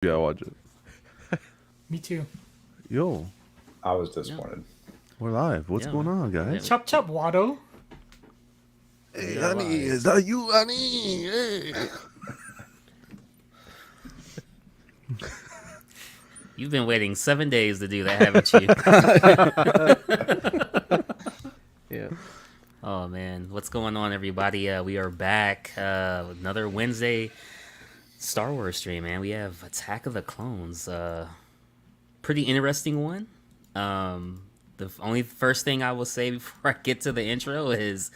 Yeah, watch it. Me too. Yo, I was disappointed. we're live. What's Yeah, going man. on, guys? Chop chop Watto. Hey, We are honey, live. is that you, honey? Hey. You've been waiting 7 days to do that, haven't you? Yeah. Oh man, what's going on, everybody? We are back. Another Wednesday Star Wars stream, man. We have Attack of the Clones. Pretty interesting one. The only first thing I will say before I get to the intro is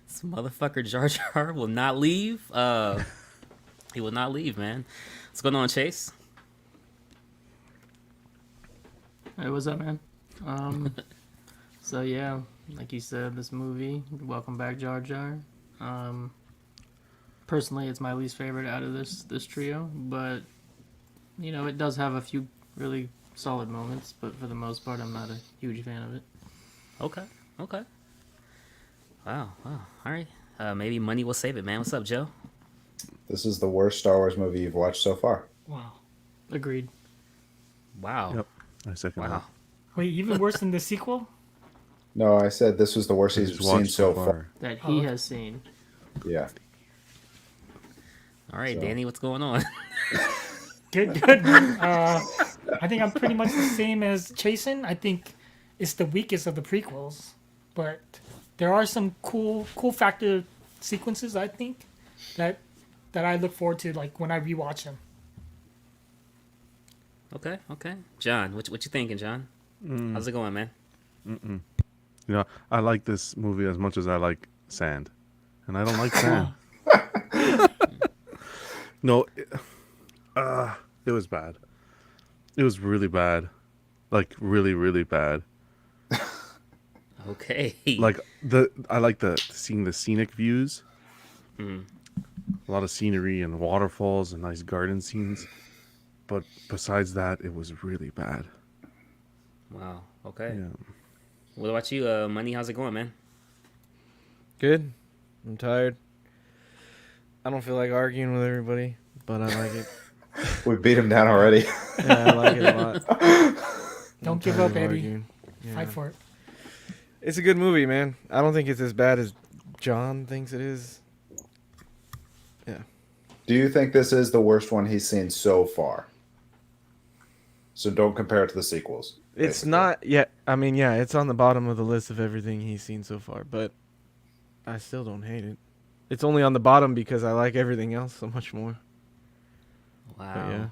this motherfucker Jar Jar will not leave. He will not leave, man. What's going on, Chase? Hey, what's up, man? So yeah, like you said, this movie, Welcome Back, Jar Jar. Personally, it's my least favorite out of this trio, but you know, it does have a few really solid moments. But for the most part, I'm not a huge fan of it. Okay. Wow. All right. Maybe money will save it, man. What's up, Joe? This is the worst Star Wars movie you've watched so far. Wow. Agreed. Wow. Yep, I second Wow. that. Wait, even worse than the sequel? No, I said this was the worst he's Just seen watched so far. That he has seen. Yeah. All right, So- Danny, what's going on? Good. I think I'm pretty much the same as Chasen. I think it's the weakest of the prequels, but there are some cool factor sequences. I think that I look forward to, like when I rewatch them. Okay. John, what you thinking, John? How's it going, man? You know, I like this movie as much as I like sand, and I don't like sand. No, it was bad. It was really bad, like really, really bad. Okay. Like I like seeing the scenic views. A lot of scenery and waterfalls and nice garden scenes, but besides that, it was really bad. Wow. Okay. Yeah. What about you, Money? How's it going, man? Good. I'm tired. I don't feel like arguing with everybody, but I like it. We beat him down already. Yeah, I like it a lot. Don't I'm give tired up, of Eddie. arguing. Yeah. Fight for it. It's a good movie, man. I don't think it's as bad as John thinks it is. Yeah. Do you think this is the worst one he's seen so far? So don't compare it to the sequels. It's basically. not yet. I mean, yeah, it's on the bottom of the list of everything he's seen so far, but I still don't hate it. It's only on the bottom because I like everything else so much more. Wow. But yeah.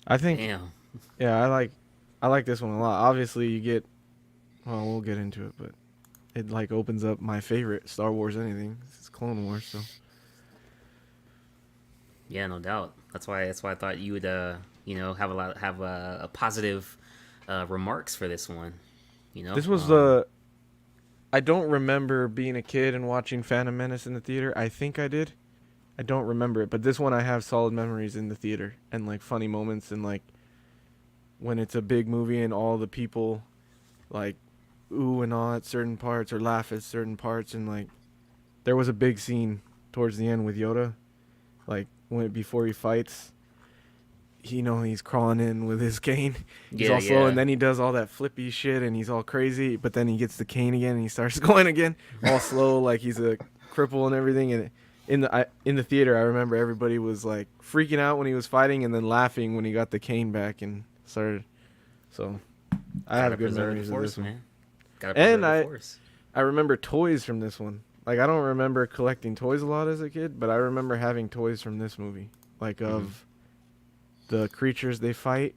I think Damn. yeah, I like this one a lot. Obviously, you get well, we'll get into it, but it like opens up my favorite Star Wars anything. It's Clone Wars, so Yeah, no doubt. That's why I thought you would, have a positive remarks for this one. You know, this was I don't remember being a kid and watching Phantom Menace in the theater. I think I did. I don't remember it, but this one I have solid memories in the theater and like funny moments and like when it's a big movie and all the people like ooh and ah at certain parts or laugh at certain parts and like there was a big scene towards the end with Yoda, like before he fights. He's crawling in with his cane. He's all slow, and then he does all that flippy shit, and he's all crazy. But then he gets the cane again, and he starts going again, all slow, like he's a cripple and everything. And in the theater, I remember everybody was like freaking out when he was fighting, and then laughing when he got the cane back and started. So I have good memories of this one. man. Gotta preserve And the I force. remember toys from this one. Like I don't remember collecting toys a lot as a kid, but I remember having toys from this movie, like of the creatures they fight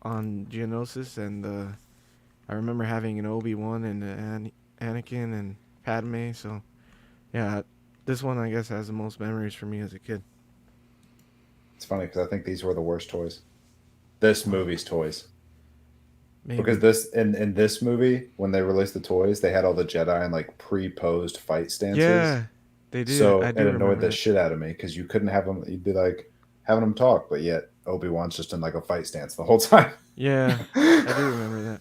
on Geonosis, and I remember having an Obi-Wan and an Anakin and Padme. So, yeah, this one I guess has the most memories for me as a kid. It's funny because I think these were the worst toys. This movie's toys. Maybe. Because this in this movie, when they released the toys, they had all the Jedi in like pre-posed fight stances. Yeah, they do. So I it do annoyed remember the that. shit out of me because you couldn't have them. You'd be like having them talk, but yet Obi-Wan's just in like a fight stance the whole time. Yeah, I do remember that.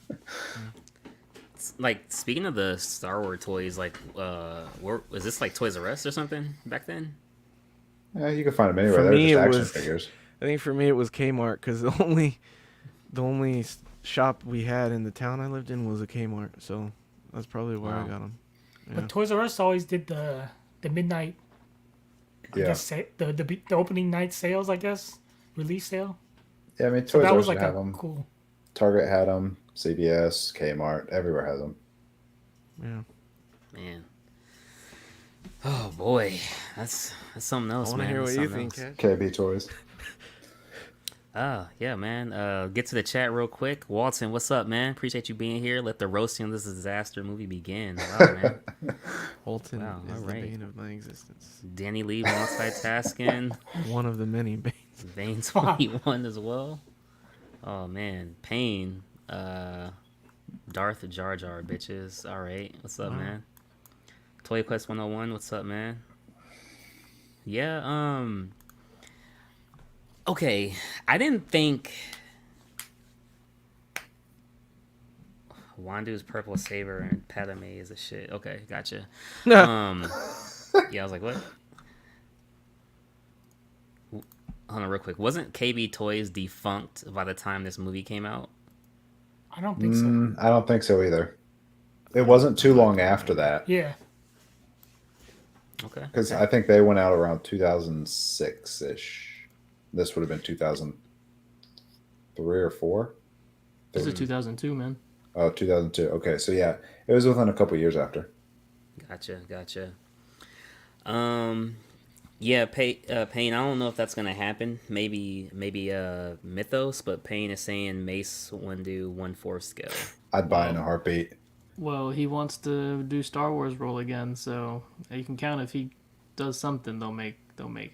Like, speaking of the Star Wars toys, like, was this like Toys R Us or something back then? Yeah, you can find them anywhere. For They're me, just it action was- figures. think for me it was Kmart because the only shop we had in the town I lived in was a Kmart, so that's probably where I Wow. got them. Yeah. But Toys R Us always did the midnight. I Yeah. guess the opening night sales. I guess release sale. Yeah, I mean, So Toys that R was Us like have a them. cool. Target had them. CVS, Kmart, everywhere has them. Yeah. Man. Oh boy, that's something I else, want to man. hear what That's you something think, else. Kat. KB Toys. Yeah, man. Get to the chat real quick. Walton, what's up, man? Appreciate you being here. Let the roasting of this disaster movie begin. Wow, man. Holton Wow, is the alright. bane of my existence. Danny Lee multitasking. One of the many banes. Vane 21 as well. Oh man, Pain. Darth Jar Jar bitches. All right, what's up, Wow. man? Toy Quest 101. What's up, man? Yeah. Okay, I didn't think Wandu's purple saber and Padme is a shit. Okay, gotcha. Yeah, I was like, what? Hold on, real quick. Wasn't KB Toys defunct by the time this movie came out? I don't think so. I don't think so either. It wasn't too long after that Yeah. Okay. because I think they went out around 2006 ish. This would have been 2003 or 4. This is 2002, man. Oh, 2002. Okay, so yeah, it was within a couple years after. Gotcha. Yeah, Payne. I don't know if that's gonna happen. Maybe Mythos, but Payne is saying Mace Windu 1/4 scale. I'd buy in a heartbeat. Well, he wants to do Star Wars role again, so you can count if he does something, they'll make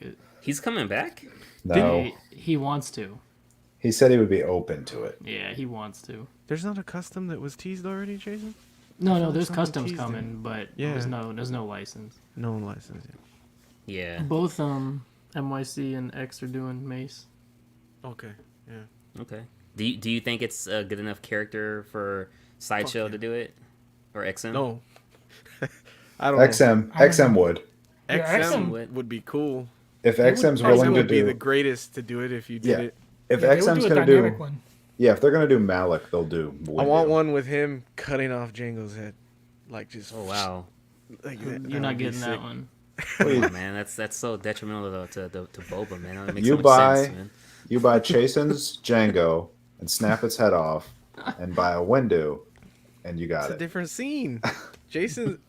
it. He's coming back. No, He wants to. he said he would be open to it. Yeah, he wants to. There's not a custom that was teased already, Jason? No, like there's someone customs teased him. coming, but Yeah. there's no license. No license yet. Yeah. Both NYC and X are doing Mace. Okay. Yeah. Okay. Do you think it's a good enough character for Sideshow yeah. to do it, or XM? No. I don't know. XM would. Yeah, XM XM would be cool. If They would XM's probably willing XM to would be do the greatest to do it if you did Yeah. it. if Yeah, they would XM's do a gonna do dynamic one. yeah, if they're gonna do Malik, they'll do. I want Windu. one with him cutting off Django's head, like just. Oh wow. Like You're not getting that one. Come on, man. That's so detrimental to Boba, man. It makes You so much buy- sense, man. You buy Chasen's Django and snap its head off, and buy a Windu, and you got It's a it. different scene. Jason's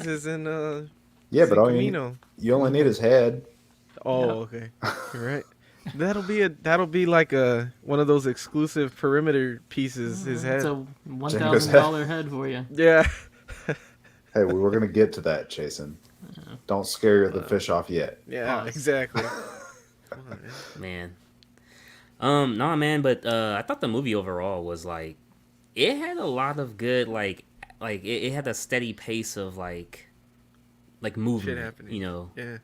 is in Yeah, but all Camino. you only need his head. Oh, okay. You're right. That'll be like one of those exclusive perimeter pieces. His It's head. a $1,000 head for you. Yeah. Hey, we were gonna get to that, Chasen. Don't scare the fish off yet. Yeah. Pause. Exactly. Come on, man. Man. No, man. But I thought the movie overall was like, it had a lot of good it had a steady pace of like movement. Shit happening. You know. Yeah.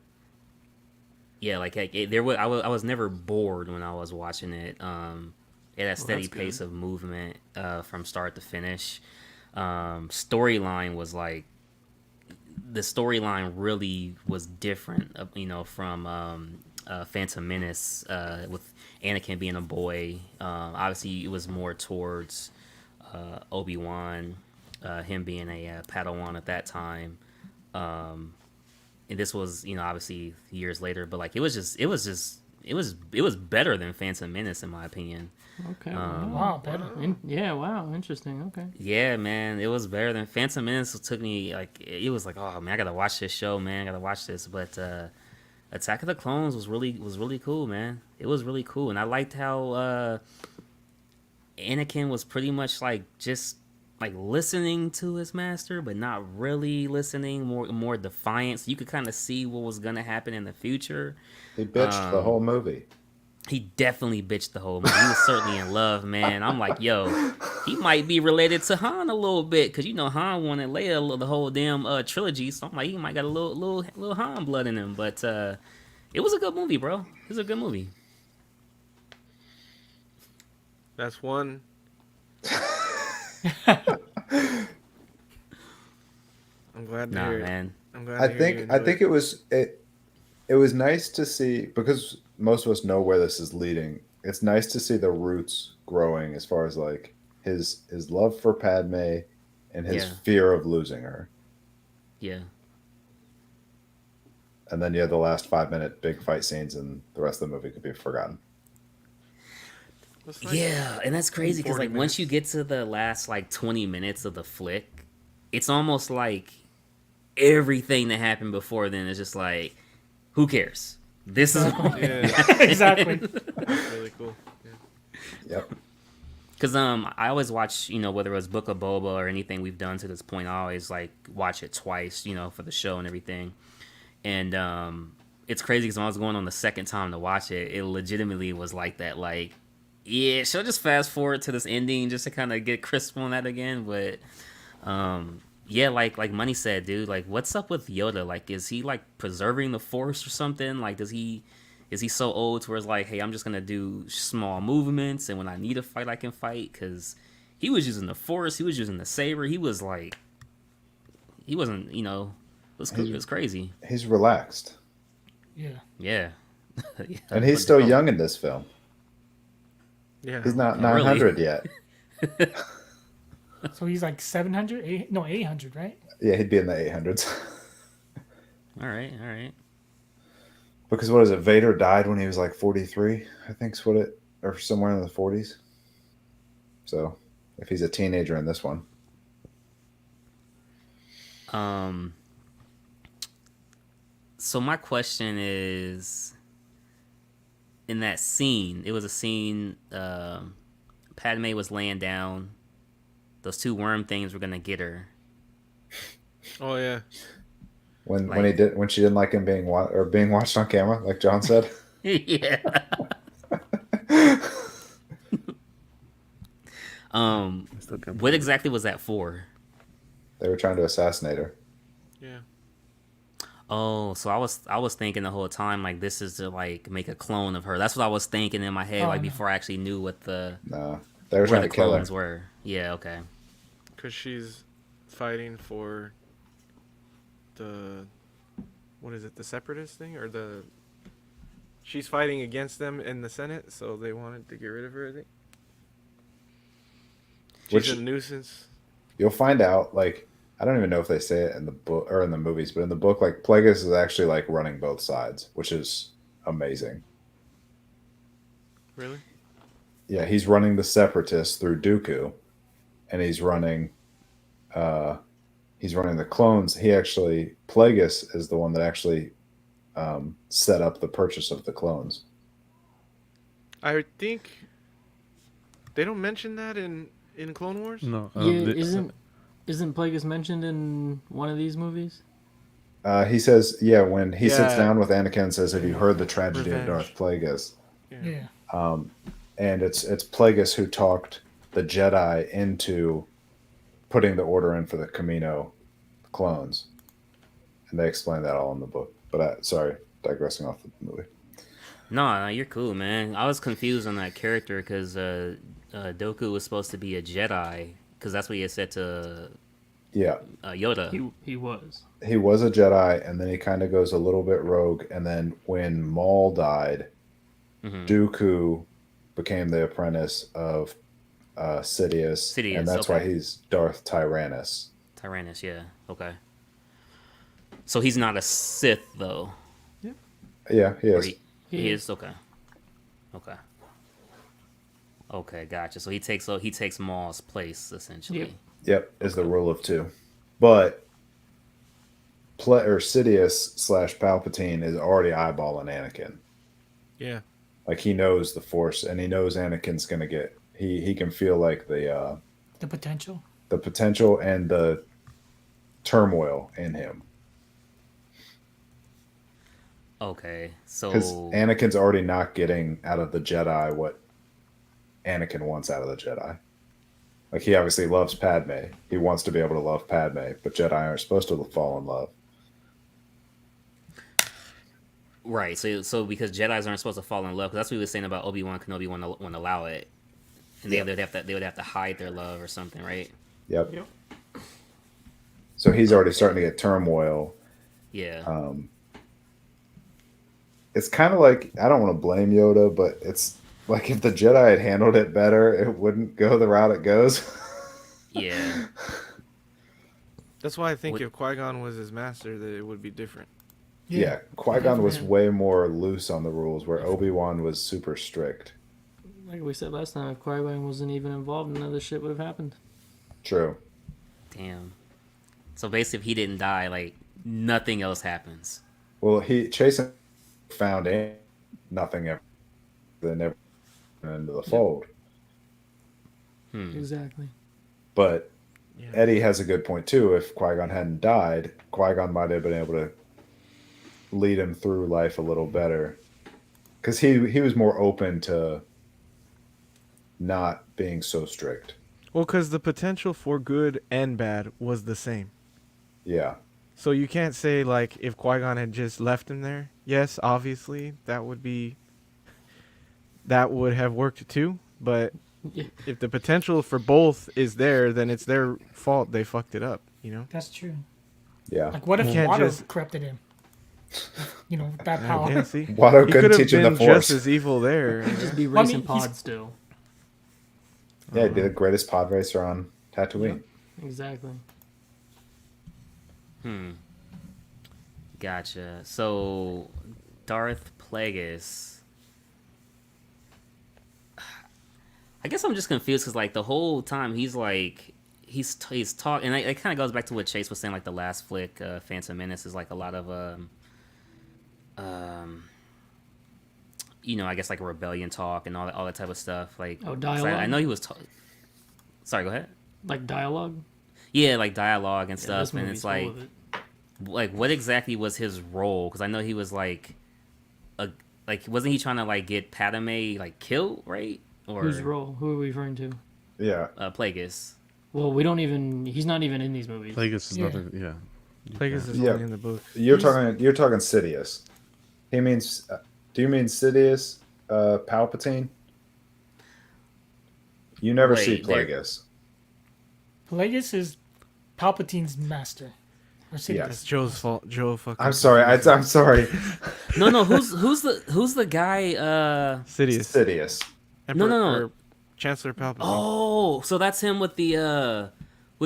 Yeah, I was never bored when I was watching it. It had a steady that's pace of movement from start to finish. Storyline was like, the storyline really was different, from Phantom Menace with Anakin being a boy. Obviously, it was more towards Obi-Wan, him being a Padawan at that time. And this was, obviously years later, but like it was better than Phantom Menace in my opinion. Okay. Wow, better. Yeah, wow, interesting. Okay. Yeah, man, it was better than Phantom Menace. Took me like, it was like, oh man, I gotta watch this show, man, I gotta watch this. But Attack of the Clones was really cool, man. It was really cool, and I liked how Anakin was pretty much like just like listening to his master, but not really listening. More defiant. So you could kind of see what was gonna happen in the future. He bitched the whole movie. He definitely bitched the whole movie. He was certainly in love, man. I'm like, yo, he might be related to Han a little bit, because Han wanted Leia the whole damn trilogy. So I'm like, he might got a little Han blood in him. But it was a good movie, bro. It was a good movie. That's one. I'm glad to Nah, hear it. man. I'm glad I to hear you think enjoyed it was nice to see, because most of us know where this is leading. It's nice to see the roots growing as far as like his love for Padme and his Yeah. fear of losing her. Yeah. And then you have the last 5-minute big fight scenes, and the rest of the movie could be forgotten. It's like Yeah, and that's crazy because 40 like once minutes. you get to the last like 20 minutes of the flick, it's almost like everything that happened before then is just like, who cares? This is Yeah, Exactly. really cool. Yeah. Yep. because I always watch, you know, whether it was Book of Boba or anything we've done to this point, I always like watch it twice, you know, for the show and everything. And it's crazy because when I was going on the second time to watch it, it legitimately was like that. Like, yeah, should I just fast forward to this ending just to kind of get crisp on that again? But yeah, like Money said, dude, like what's up with Yoda? Like, is he like preserving the Force or something? Like, is he so old to where it's like, hey, I'm just gonna do small movements, and when I need a fight, I can fight? Because he was using the Force, he was using the saber, he was like, he wasn't, you know, it was crazy. He's relaxed. Yeah. Yeah. Yeah, And he's but still no. young in this film. Yeah. He's not Oh, really? 900 yet. So he's like 700, no 800, right? Yeah, he'd be in the 800s. All right. Because what is it? Vader died when he was like 43, I think's what it, or somewhere in the 40s. So if he's a teenager in this one, So my question is, in that scene, it was a scene. Padme was laying down. Those two worm things were gonna get her. Oh yeah. when Like- she didn't like him being watched on camera, like John said. Yeah. I still can't What believe it. exactly was that for? They were trying to assassinate her. Yeah. Oh, so I was thinking the whole time like this is to like make a clone of her. That's what I was thinking in my head, Oh, like no. before I actually knew what the No, they were where trying the to kill her. clones were. Yeah. Okay. Because she's fighting for the, what is it, the separatist thing, or the, she's fighting against them in the Senate, so they wanted to get rid of her, I think. She's Which a nuisance. you'll find out. Like, I don't even know if they say it in the book or in the movies, but in the book, like Plagueis is actually like running both sides, which is amazing. Really? Yeah, he's running the separatists through Dooku, and he's running the clones. Plagueis is the one that actually set up the purchase of the clones. I think they don't mention that in Clone Wars. No, Yeah, isn't Plagueis mentioned in one of these movies? He says, yeah, when he sits Yeah. down with Anakin and says, "Have you heard the tragedy Revenge. of Darth Plagueis?" Yeah. And it's Plagueis who talked the Jedi into putting the order in for the Camino clones, and they explain that all in the book. But sorry, digressing off the movie. No, you're cool, man. I was confused on that character because Doku was supposed to be a Jedi because that's what he had said to Yeah, Yoda. He was. he was a Jedi, and then he kind of goes a little bit rogue. And then when Maul died, Mhm. Dooku became the apprentice of Sidious, Sidious, and that's okay. why he's Darth Tyrannus. Tyrannus, yeah. Okay. So he's not a Sith though. Yeah, he Or is. he is okay. Okay. Okay, gotcha. So he takes Maul's place essentially. Yep. Yep, is the rule of two. But Sidious / Palpatine is already eyeballing Anakin. Yeah. Like he knows the Force, and he knows Anakin's gonna get. He can feel like the potential. potential and the turmoil in him, Okay. because So Anakin's already not getting out of the Jedi what Anakin wants out of the Jedi. Like he obviously loves Padme. He wants to be able to love Padme, but Jedi aren't supposed to fall in love. right. So because Jedi's aren't supposed to fall in love, because that's what we were saying about Obi-Wan Kenobi won't allow it, and Yeah. they would have to hide their love or something, right? Yep. Yep. So he's already starting to get turmoil. Yeah. it's kind of like, I don't want to blame Yoda, but it's like if the Jedi had handled it better, it wouldn't go the route it goes. Yeah. That's why I think What- if Qui-Gon was his master, that it would be different. Yeah, Qui-Gon was Yeah. way more loose on the rules, where Obi-Wan was super strict. Like we said last time, if Qui-Gon wasn't even involved, none of this shit would have happened. True. Damn. So basically, if he didn't die, like nothing else happens. Well, Chase found nothing ever, they never went into the fold. Exactly. But Yeah. Eddie has a good point too. If Qui-Gon hadn't died, Qui-Gon might have been able to lead him through life a little better, because he was more open to not being so strict. Well, because the potential for good and bad was the same. Yeah, So you can't say, like, if Qui-Gon had just left him there. Yes, obviously, that would have worked too. But Yeah. if the potential for both is there, then it's their fault they fucked it up, you know? That's true. yeah. Like, what if You can't Watto just- corrupted him? You know, that power. Yeah, see? Watto He couldn't could have teach him the been Force. just as evil there. Just be Well, I racing mean, he's- pods still. Yeah, he'd be the greatest pod racer on Tatooine. Exactly. Gotcha. So, Darth Plagueis. I guess I'm just confused because, like, the whole time he's like, he's talking, and it kind of goes back to what Chase was saying. Like the last flick, Phantom Menace, is like a lot of you know, I guess like a rebellion talk and all that type of stuff. Like, Oh, 'cause dialogue? I know he was. Sorry, go ahead. Like dialogue. Yeah, like dialogue and Yeah, stuff, this and movie's it's full like, of it. what exactly was his role? Because I know he was like, wasn't he trying to like get Padme like killed, right? Or Whose role? Who are we referring to? Yeah, Plagueis. Well, we don't even. He's not even in these movies. Plagueis is Yeah. nothing. Yeah. Plagueis is Yeah. only in the book. you're talking Sidious. He means. Do you mean Sidious, Palpatine? You never see Wait, there- Plagueis. Plagueis is Palpatine's master. Or Sidious. Yeah. It's Joe's fault. Joe fucking. I'm sorry. I'm sorry. No. Who's the guy? Sidious. Sidious. No. Or Chancellor Palpatine. Oh, so that's him with the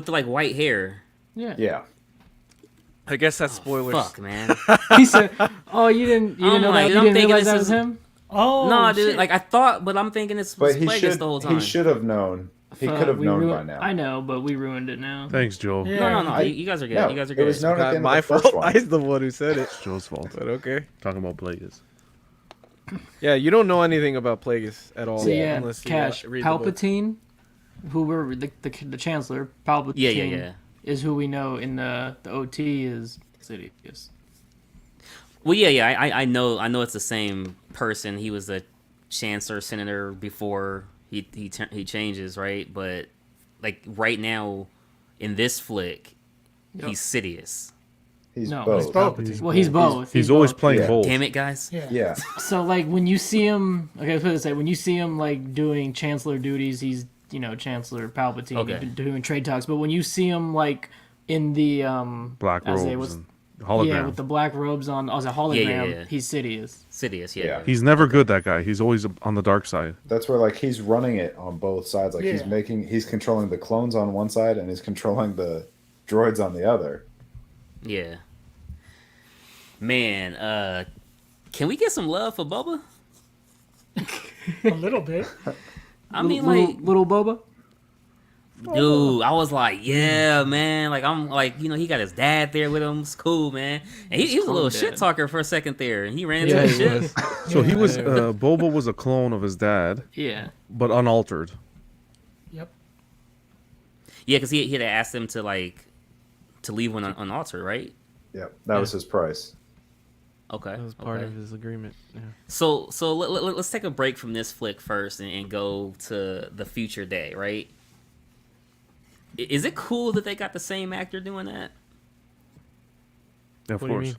like white hair. Yeah. Yeah. I guess that's spoilers. Fuck, man. He said, "Oh, you didn't I'm know like, that? You I'm didn't thinking realize this that was is- him?" Oh, No, dude. shit. Like I thought, but I'm thinking it's But Plagueis the whole time. he should have known. He Fuck, could have we known by ruined- now. I know, but we ruined it now. Thanks, Joe. Yeah. No. You guys are good. No, you guys are it good. was known at the Not end my of the first fault. one. I'm the one who said it. It's Joe's fault. But okay. Talking about Plagueis. Yeah, you don't know anything about Plagueis at all. So yeah, unless you Cash read the book. Palpatine, who were the Chancellor Palpatine. Yeah. Is who we know in the OT is Sidious. Well, yeah. I know it's the same person. He was the chancellor senator before he changes, right? But like right now, in this flick, Yep. he's Sidious. He's No, both. he's both. Well, he's both. He's always both. playing Yeah. both. Damn it, guys. Yeah. Yeah. So like when you see him, okay, let's put it this way: when you see him like doing Chancellor duties, he's Chancellor Palpatine Okay. doing trade talks. But when you see him like in the Black as they robes was- and hologram. yeah, with the black robes on as a hologram, yeah. he's Sidious. Sidious, Yeah. yeah. He's never good, that guy. He's always on the dark side. That's where like he's running it on both sides. Like Yeah. he's controlling the clones on one side and he's controlling the droids on the other. Yeah. Man, can we get some love for Bubba? A little bit. I mean, little, like, little Boba. dude, I was like, yeah, man. Like, I'm like, he got his dad there with him. It's cool, man. And he was a little Dad. shit talker for a second there, and he ran into Yeah, the he shit. was. So he was Yeah. Boba was a clone of his dad, Yeah. but unaltered. Yep. Yeah, because he had asked him to leave when unaltered, right? Yep. That was his price. Okay. That was part okay. of his agreement. Yeah. So let's take a break from this flick first and go to the future day, right? Is it cool that they got the same actor doing that? Yeah, of What do you course. mean?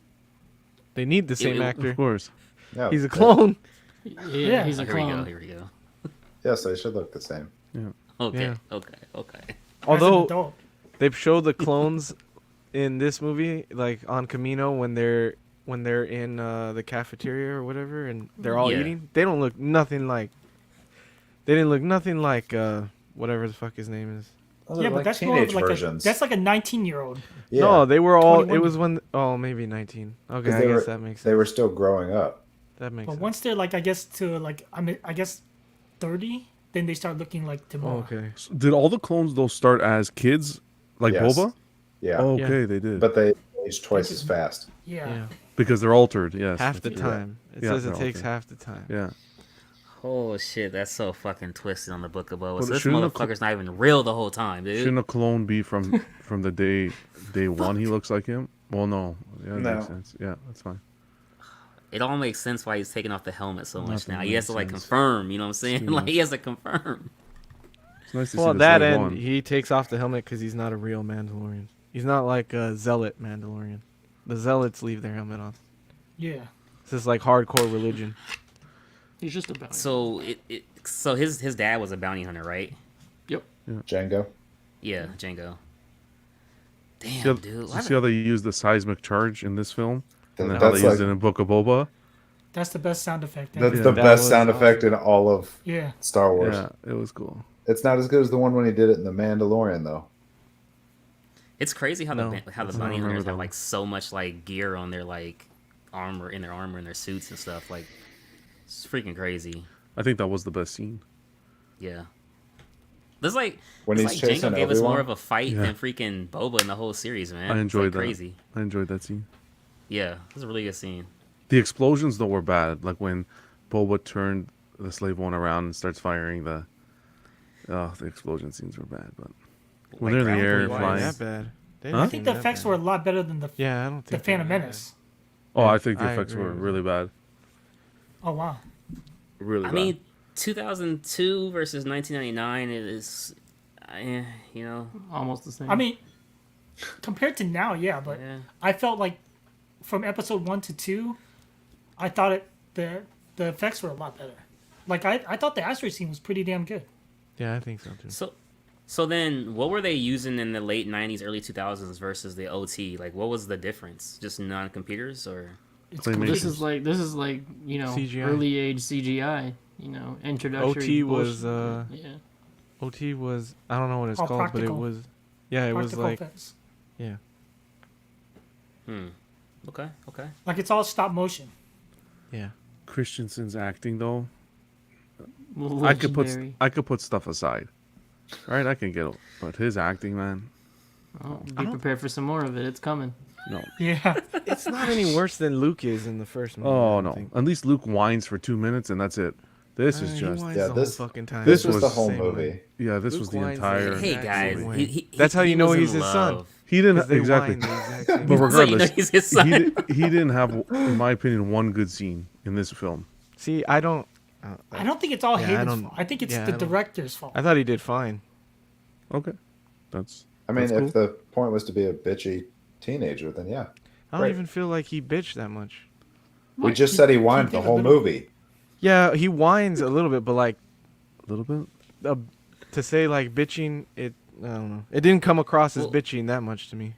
They need the same it- actor. Of course. No, He's a clone. Yeah, he's a Here we go. clone. Here we go. Yes, they should look the same. Okay. Yeah. Okay. As an Although adult. they've showed the clones in this movie, like on Camino, when they're when they're in the cafeteria or whatever, and they're all Yeah. eating. They don't look nothing like. They didn't look nothing like whatever the fuck his name is. Oh, Yeah, they're but like that's more teenage of like versions. that's like a 19-year-old. Yeah, No, they were all. 21. It was when. Oh, maybe 19. Okay, 'cause I they guess were, that makes sense. they were still growing up. That makes But sense. once they're like, I guess to like, I guess 30, then they start looking like Oh, Timor. okay. Did all the clones though start as kids, like Yes. Boba? Yeah, Oh, okay, they did. but they age twice as fast. Yeah. Yeah. Because they're altered. Yes. Half the that's true. time. It Yeah, says it they're takes altered. half the time. Yeah. Oh shit, that's so fucking twisted on the Book of Boba. Well, So this shouldn't the motherfucker's not even real the whole time, dude. Shouldn't a clone be from the day one? He looks like him. Well, no. Yeah, that No. makes sense. Yeah, that's fine. It all makes sense why he's taking off the helmet so much Nothing now. He has makes to like sense. confirm, you know what I'm saying? too Like much. he has to confirm. It's nice to Well, see that this end, one. he takes off the helmet because he's not a real Mandalorian. He's not like a zealot Mandalorian. The zealots leave their helmet on. Yeah. This is like hardcore religion. He's just a bounty. So his dad was a bounty hunter, right? Yep. Django. Yeah, Django. Damn, See how, dude. see how they use the seismic charge in this film, and then how That's they used like it in Book of Boba. That's the best sound effect. that's ever. the That best was sound effect awesome. in all of Yeah. Star Wars. Yeah, it was cool. It's not as good as the one when he did it in The Mandalorian, though. It's crazy how No, the I bounty don't hunters remember have that like so much like gear on their like armor and their suits and stuff. Like it's freaking crazy. I think that was the best scene. Yeah. This like When it's he's like chasing Django gave us more Obi-Wan? of a fight Yeah. than freaking Boba in the whole series, man. I It's, enjoyed like, that. crazy. I enjoyed that scene. Yeah, it was a really good scene. The explosions though were bad. Like when Boba turned the slave one around and starts firing the. Oh, the explosion scenes were bad, but when Like they're in the air ground Why flying. that bad? They Huh? didn't I seem think the that effects bad. were a lot better than the Yeah, I don't the think Phantom they were that Menace. Oh, I think the I effects agree were with really bad. Oh wow. Really I bad. mean, 2002 versus 1999 is, you know, Almost the same. I mean, compared to now, yeah, but yeah. I felt like from episode 1 to 2, I thought the effects were a lot better. Like I thought the asteroid scene was pretty damn good. Yeah, I think so too. So then, what were they using in the late 90s, early 2000s versus the OT? Like, what was the difference? Just non-computers, or It's Claymation. complete. this is like CGI. early age CGI. Introductory. OT was bullshit. yeah. OT was I don't know what it's All called, but it practical. was yeah, it was practical like effects. yeah. okay. Like it's all stop motion. Yeah. Christensen's acting though, Legendary. I could put stuff aside, right? I can get it, but his acting, man, Oh, be prepared for some more of it. It's coming. no. Yeah. It's not any worse than Luke is in the first movie. I Oh don't no! think. At least Luke whines for 2 minutes and that's it. This is He just whines Yeah, the this- whole fucking time. This was was the the whole Same way. movie. yeah. This Luke was the whines the entire. exact Hey same guys, way. he, That's how you know was in he's his son. love. He didn't 'Cause they exactly. whine the exact same But way. So you know regardless, he's his son. he didn't have, in my opinion, one good scene in this film. See, I don't. I don't think it's all Yeah, I Hayden's don't- fault. I think it's yeah, the I don't- director's fault. I thought he did fine. Okay, that's. I mean, That's if the point was to be a bitchy teenager, then yeah. I don't Right. even feel like he bitched that much. We just said he whined the did a whole little- movie. Yeah, he whines a little bit, but like A little bit. to say like bitching, I don't know. It didn't come across as Well- bitching that much to me.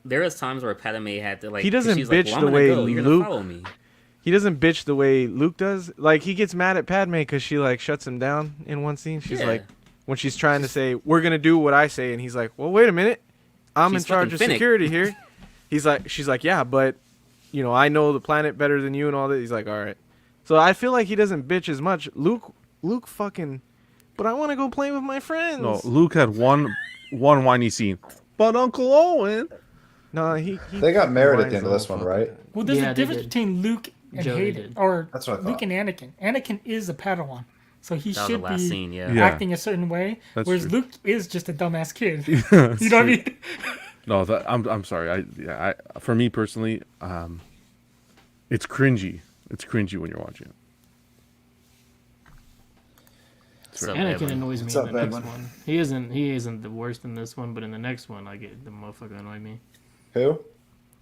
There was times where Padme had to like. He doesn't she's bitch like, well, the I'm way gonna go. You're gonna Luke- follow me. He doesn't bitch the way Luke does. Like he gets mad at Padme because she like shuts him down in one scene. She's Yeah. like, when she's trying to say we're gonna do what I say, and he's like, well, wait a minute, I'm She's in charge fucking of Finnick. security here. She's like, yeah, but I know the planet better than you and all that. He's like, all right. So I feel like he doesn't bitch as much. Luke fucking. But I want to go play with my friends. No, Luke had one whiny scene, but Uncle Owen. No, he They got married at whines the end of the this whole one, fucking right? time. Well, there's Yeah, a they difference did. between Luke and Joey Hayden, did. or That's what I Luke thought. and Anakin. Anakin is a Padawan, so he That was should the last be scene, yeah. Yeah. acting a certain way. That's Whereas true. Luke is just a dumbass kid. You You know what I mean? No, I'm sorry. For me personally, it's cringy. It's cringy when you're watching it. So Anakin Evan, annoys me What's in up, the next Edwin? one. He isn't the worst in this one, but in the next one, I get the motherfucker annoy me. Who?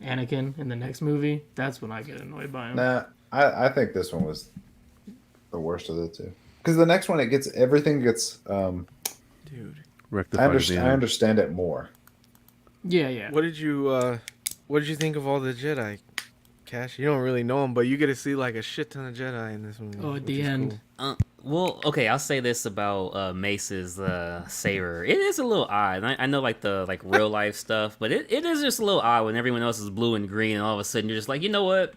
Anakin in the next movie, that's when I get annoyed by him. Nah, I think this one was the worst of the two. Because the next one, everything gets. Dude. Rectified at the I end. understand it more. Yeah. What did you think of all the Jedi Cash. You don't really know him, but you get to see like a shit ton of Jedi in this movie. Oh, at which the is end. cool. Well, okay, I'll say this about Mace's saber. It is a little odd. And I know like the real life stuff, but it is just a little odd when everyone else is blue and green, and all of a sudden you're just like, you know what?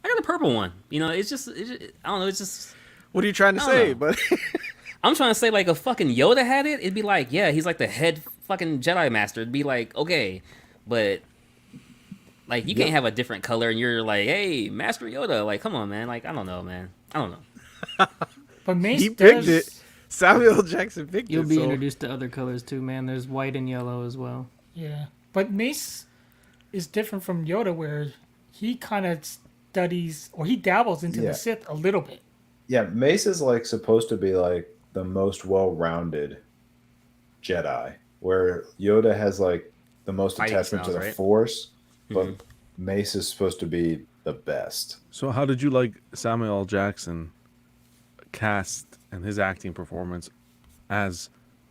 I got a purple one. You know, it's just I don't know. It's just. What are you trying to I don't say? know. But I'm trying to say like if fucking Yoda had it, it'd be like, yeah, he's like the head fucking Jedi master. It'd be like, okay, but like you can't have a different color and you're like, hey, Master Yoda. Like, come on, man. Like, I don't know, man. I don't know. But Mace he does, picked it. Samuel Jackson picked You'll it. be so- introduced to other colors too, man. There's white and yellow as well. Yeah, but Mace is different from Yoda, where he kind of studies or he dabbles into Yeah. the Sith a little bit. Yeah, Mace is like supposed to be like the most well-rounded Jedi, where Yoda has like the most Fighting attachment to styles, the right? Force, but Mhm. Mace is supposed to be the best. So how did you like Samuel L. Jackson cast and his acting performance as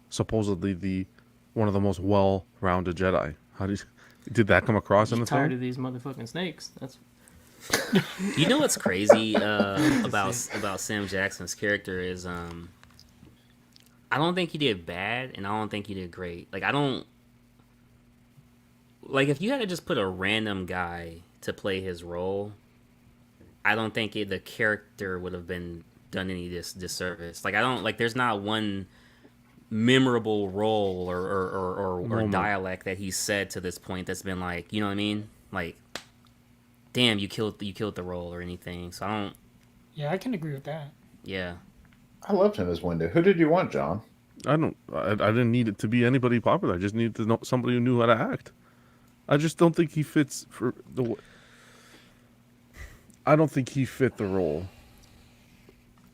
supposedly the one of the most well-rounded Jedi? How did that come across in I'm the tired film? of these motherfucking snakes. That's You know what's crazy about Sam Jackson's character is I don't think he did bad, and I don't think he did great. Like I don't like if you had to just put a random guy to play his role, I don't think the character would have been done any disservice. Like I don't like. There's not one memorable role or Moment. dialect that he said to this point that's been like, you know what I mean? Like, damn, you killed the role or anything. So I don't. Yeah, I can agree with that. Yeah. I loved him as Windu. Who did you want, John? I didn't need it to be anybody popular. I just needed to know somebody who knew how to act. I just don't think he fits for the. I don't think he fit the role.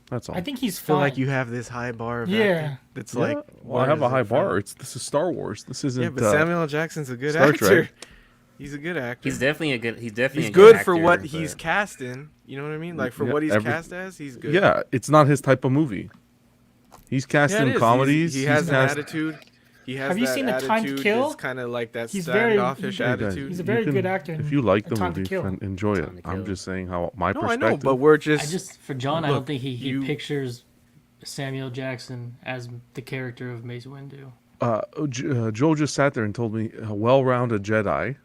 That's all. I think he's I feel fine. like you have this high bar of Yeah. acting. It's Yeah, like, well, I where have a does high it from? bar. This is Star Wars. This isn't. Yeah, but Samuel L. Jackson's a good Star actor. Trek. He's a good actor. He's definitely a good. He's definitely He's a good actor, for what but- he's cast in. You know what I mean? Like for Yeah, what he's every- cast as, he's good. Yeah, it's not his type of movie. He's cast Yeah, it in is. comedies. He he's has an cast- attitude. He has Have you that seen The Time to attitude Kill? that's kind of like that He's very- standoffish he- Hey, guys, attitude. He's a you very can- good actor If in you like A the Time to movie, Kill. then enjoy it. Time to I'm Kill. just saying how my No, I perspective. know, but we're I just. just for John. I Look, don't think he you- pictures Samuel Jackson as the character of Mace Windu. Joe just sat there and told me a well-rounded Jedi,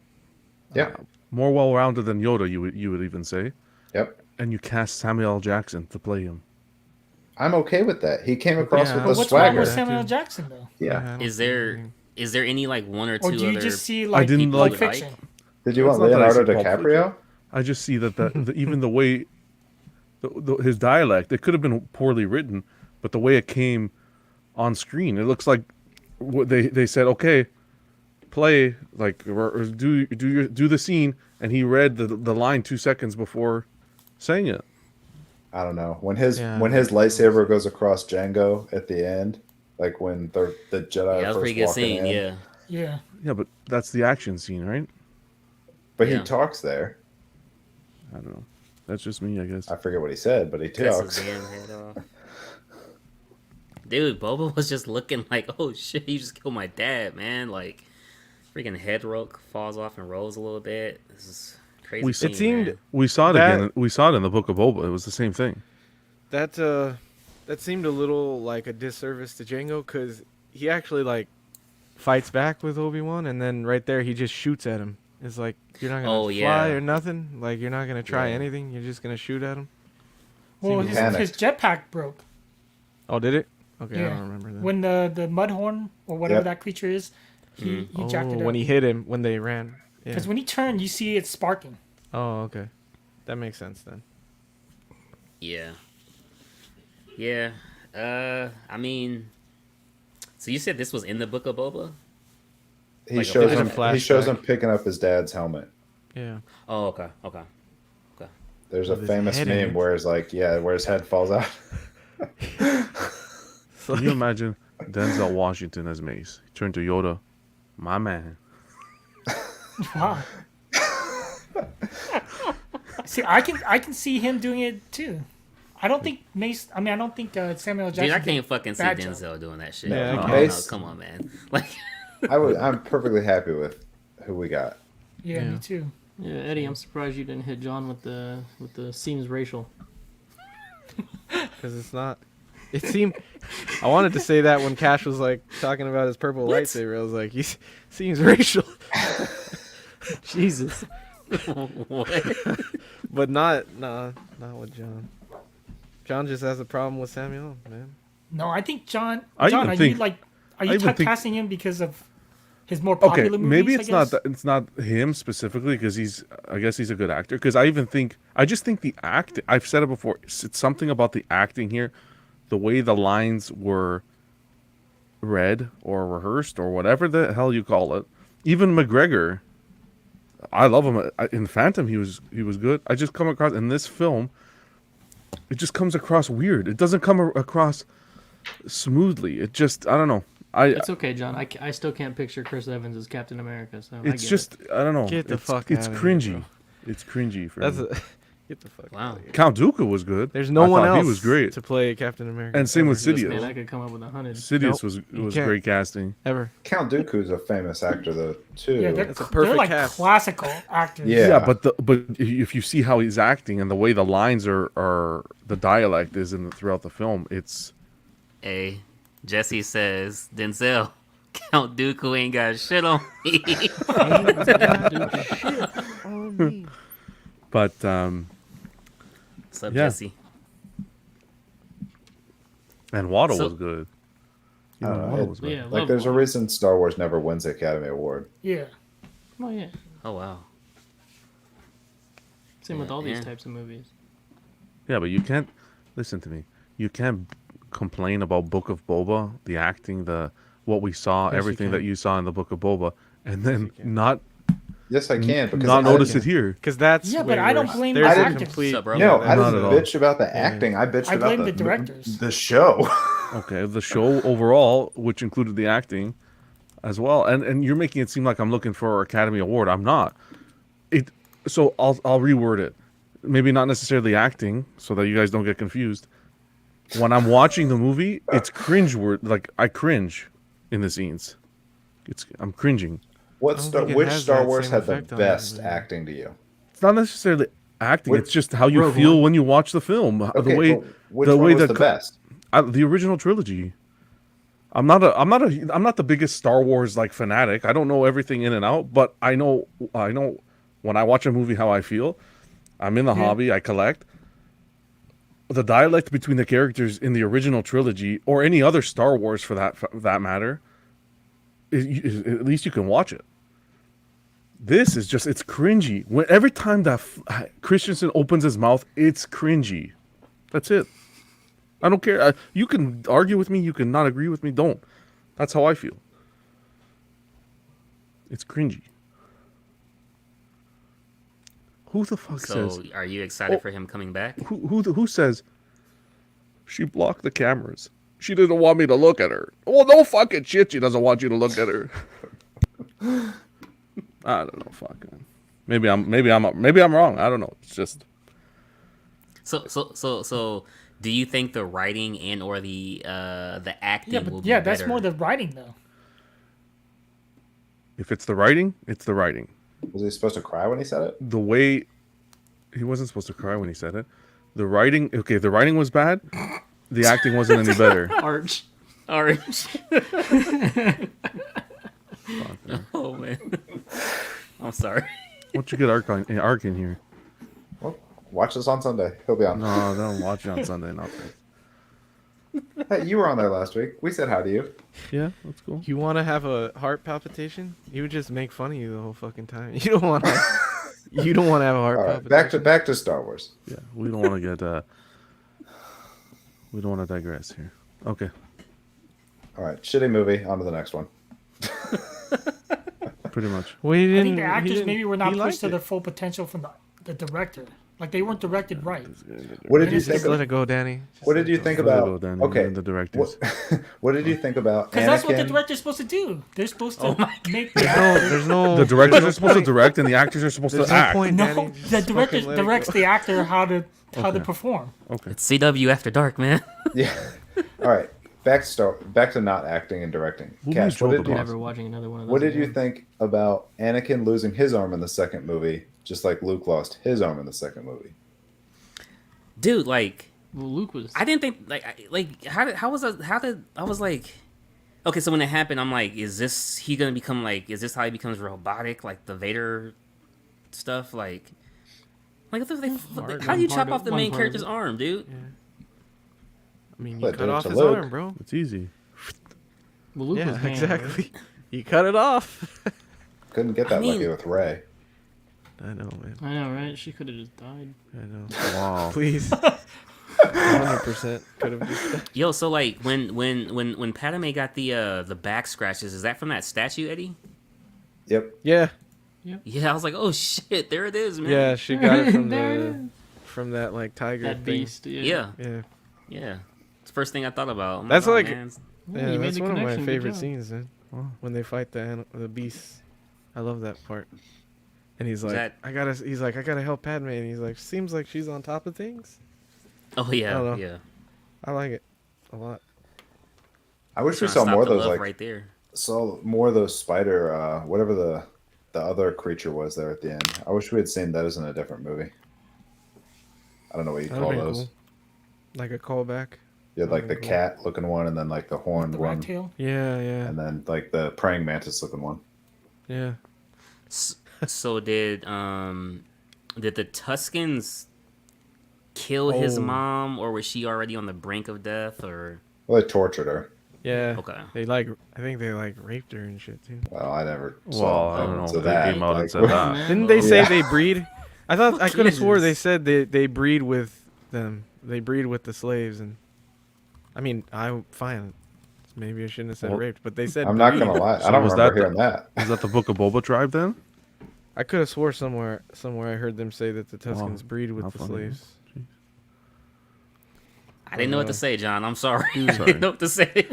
Yeah. more well-rounded than Yoda. You would even say, Yep. and you cast Samuel L. Jackson to play him. I'm okay with that. He came across Yeah. with But the what's wrong swagger. with That Samuel too. Jackson though? Yeah. I don't Is see there anything. is there any like one or two Or do you other? just see like didn't Pulp like- Fiction? Did you It's want not that I see Leonardo Pulp DiCaprio? I just see that even the way his dialect, it could have been poorly written, but the way it came on screen, it looks like they said, okay, play like or do the scene, and he read the line 2 seconds before saying it. I don't know. When his Yeah. lightsaber goes across Django at the end, like when the Jedi Yeah, that was a first pretty good walking scene. in, Yeah. Yeah. Yeah, but that's the action scene, right? but Yeah. he talks there. I don't know. That's just me, I guess. I forget what he said, but he Cuts talks. his damn head off. Dude, Boba was just looking like, oh shit, you just killed my dad, man. Like, freaking head rope falls off and rolls a little bit. This is crazy. We- scene, It seemed- man. We saw it That- again. We saw it in the Book of Boba. It was the same thing. That seemed a little like a disservice to Django because he actually like fights back with Obi-Wan, and then right there he just shoots at him. It's like you're not gonna Oh, fly yeah. or nothing. Like you're not gonna try Yeah. anything. You're just gonna shoot at him. Well, Seemed his panicked. jetpack broke Oh, did it? Okay, I Yeah. don't remember that. when the mudhorn or whatever Yep. that creature is. He jacked it up. when he hit him when they ran. Yeah. Because when he turned, you see it sparking. Oh, okay. That makes sense then. Yeah. Yeah. I mean, so you said this was in the Book of Boba? He Like a shows bit him. of He shows flashback. him picking up his dad's helmet. Yeah. Oh, okay, okay. There's With a his famous head in meme it. where it's like, where his head falls out. Can you imagine Denzel Washington as Mace? He turned to Yoda, my man. Wow. See, I can see him doing it too. I don't think Mace. I mean, I don't think Samuel Jackson. Dude, I did can't fucking see bad job. Denzel doing that shit. Yeah, I no, can't. no, Mace- come on, man. Like, I'm perfectly happy with who we got. Yeah, Yeah. me too. Yeah, Eddie, I'm surprised you didn't hit John with the seems racial. Because it's not. It seemed. I wanted to say that when Cash was like talking about his purple lightsaber. I was like, he seems racial. Jesus. What? But not with John. John just has a problem with Samuel, man. No, I think John. I John, even are think- you like? Are I you even think- typecasting him because of his more Okay, popular movies? maybe I it's not guess? it's not him specifically because I guess he's a good actor. Because I just think the act. I've said it before. It's something about the acting here, the way the lines were read or rehearsed or whatever the hell you call it. Even McGregor, I love him in Phantom. He was good. I just come across in this film, it just comes across weird. It doesn't come across smoothly. It just I don't know. It's okay, John. I still can't picture Chris Evans as Captain America, so I It's get just I don't know. Get the it's, fuck It's outta here, cringy. bro. It's cringy for That's me. get the fuck. Wow. Out of here. Count Dooku was good. There's no I one thought else He was great. to play Captain America. And same with ever. it. Sidious. Man, I could come up with 100. Sidious Nope, was you can't. great casting. Ever. Count Dooku's a famous actor though too. Yeah, It's a they're perfect like cast. classical actors. Yeah. But if you see how he's acting and the way the lines are the dialect is throughout the film, it's Hey, Jesse says, Denzel, Count Dooku ain't got shit on me. but What's up, Yeah. Jesse? and Waddle So- was good. I don't know, Waddle it- was good. Yeah, like love there's a Waddle. reason Star Wars never wins the Academy Award. Yeah. Oh yeah. Oh, wow. Same with all these Yeah. types of movies. Yeah, but you can't listen to me. You can't complain about Book of Boba, the acting, what we saw, Yes, you everything that can. you saw in the Book of Boba, and then you can. not Yes, I can because not I notice didn't- it here. Because that's Yeah, way but I don't worse. blame There's the a actors. complete. What's up, bro? No, I Not didn't at all. bitch about the acting. I bitched I about blame the directors. the show. Okay, the show overall, which included the acting as well, and you're making it seem like I'm looking for an Academy Award. I'm not. So I'll reword it. Maybe not necessarily acting, so that you guys don't get confused. When I'm watching the movie, it's cringe word. Like I cringe in the scenes. I'm cringing. What I don't Star? think it Which has Star that Wars same had the effect on best everybody. acting to you? It's not necessarily acting. What- It's just how you Rogue feel One. when you watch the film. Okay, the way but which the one way was the the best? The original trilogy. I'm not the biggest Star Wars like fanatic. I don't know everything in and out, but I know when I watch a movie how I feel. I'm in the hobby. I collect. The dialect between the characters in the original trilogy or any other Star Wars for that matter, at least you can watch it. This is just it's cringy. Every time that Christensen opens his mouth, it's cringy. That's it. I don't care. You can argue with me. You can not agree with me. Don't. That's how I feel. It's cringy. Who the fuck So, says? are you excited Oh. for him coming back? Who says? She blocked the cameras. She didn't want me to look at her. Well, no fucking shit. She doesn't want you to look at her. I don't know. Fuck. Maybe I'm wrong. I don't know. It's just. So, do you think the writing and or the acting Yeah, will but be yeah, better? that's more the writing though. If it's the writing, it's the writing. Was he supposed to cry when he said it? The way he wasn't supposed to cry when he said it. The writing, okay, the writing was bad. The acting wasn't any better. Arch. Orange. Oh man. I'm sorry. Why don't you get Ark in here? Well, watch this on Sunday. He'll be on. No, don't watch it on Sunday. Not that. Hey, you were on there last week. We said hi to you. Yeah, that's cool. You want to have a heart palpitation? He would just make fun of you the whole fucking time. You don't want to. You don't want to have a heart All right, palpitation. back to Star Wars. Yeah, we don't want to get. We don't want to digress here. Okay, All right, shitty movie. On to the next one. pretty much. Well, he I didn't, think the he actors didn't- maybe were he not pushed liked to it. their full potential from the director. Like they weren't directed right. What did you Just think? Just let it go, Danny. Just What let did it you go. think Let it about? go, Danny. Okay, You're the directors. what did you think about Because that's what the Anakin? director's supposed to do. They're supposed to make the There's no. The directors there's are supposed to direct, and the actors are supposed There's to no act. point, No, Danny. the Just director fucking let it directs go. the actor how to Okay. perform. Okay. It's CW after dark, man. Yeah. All right, back to not acting and directing. Who Cash, knew what Joe did the you boss? Never watching another one of those. what did you again. think about Anakin losing his arm in the second movie just like Luke lost his arm in the second movie. Dude, like, Well, Luke was. I didn't think how did I was like, okay, so when it happened, I'm like, is this how he becomes robotic, like the Vader stuff, like what the- how do you chop off the main character's arm, dude? I mean, you But cut do it off to his Luke. arm, bro. It's easy. Well, Luke was Yeah, hand, exactly. You cut it off. Couldn't get that I mean- lucky with Ray. I know, man. Right? I know, right? She could have just died. I know. Wow. Please. 100% could have just. Yo, so like when Padme got the back scratches, is that from that statue, Eddie? Yep. Yeah. Yeah, I was like, oh shit, there it is, man. Yeah, she got it from There it the is. from that like tiger That thing. beast. Yeah. Yeah, Yeah. yeah. It's the first thing I thought about. I'm That's oh, like- man. Yeah, you made that's the one of my connection, good favorite job. scenes, man. When they fight the beasts. I love that part. And he's like, that- I gotta help Padme, and he's like, seems like she's on top of things. Oh I yeah, don't know. yeah. I like it a lot. I wish we Trying to saw stop more of the those love like right there. saw more of those spider whatever the other creature was there at the end. I wish we had seen those in a different movie. I don't know what you That'd call be those. cool. Like a callback. You had like the That'd be cool. cat looking one, and then like the horned The one, rat tail. Yeah, yeah, and then like the praying mantis looking one. yeah. So did the Tuscans kill his Oh. mom, or was she already on the brink of death, or Well, they tortured her. Yeah. okay? I think they like raped her and shit too. Well, I never Well, saw I don't know evidence if of they that. came out and Like, said that. Didn't they say Yeah. they breed? I thought I could have swore they Jesus. said they breed with them. They breed with the slaves, and I mean, I'm fine. Maybe I shouldn't have said Well, raped, but they said I'm not breed. gonna lie. So I don't was remember that hearing that. Is that the Book of Boba tribe then? I could have swore somewhere I heard them say that the Tuscans breed with how the funny. slaves. I didn't know what to say, John. I'm sorry. I Sorry. didn't know what to say.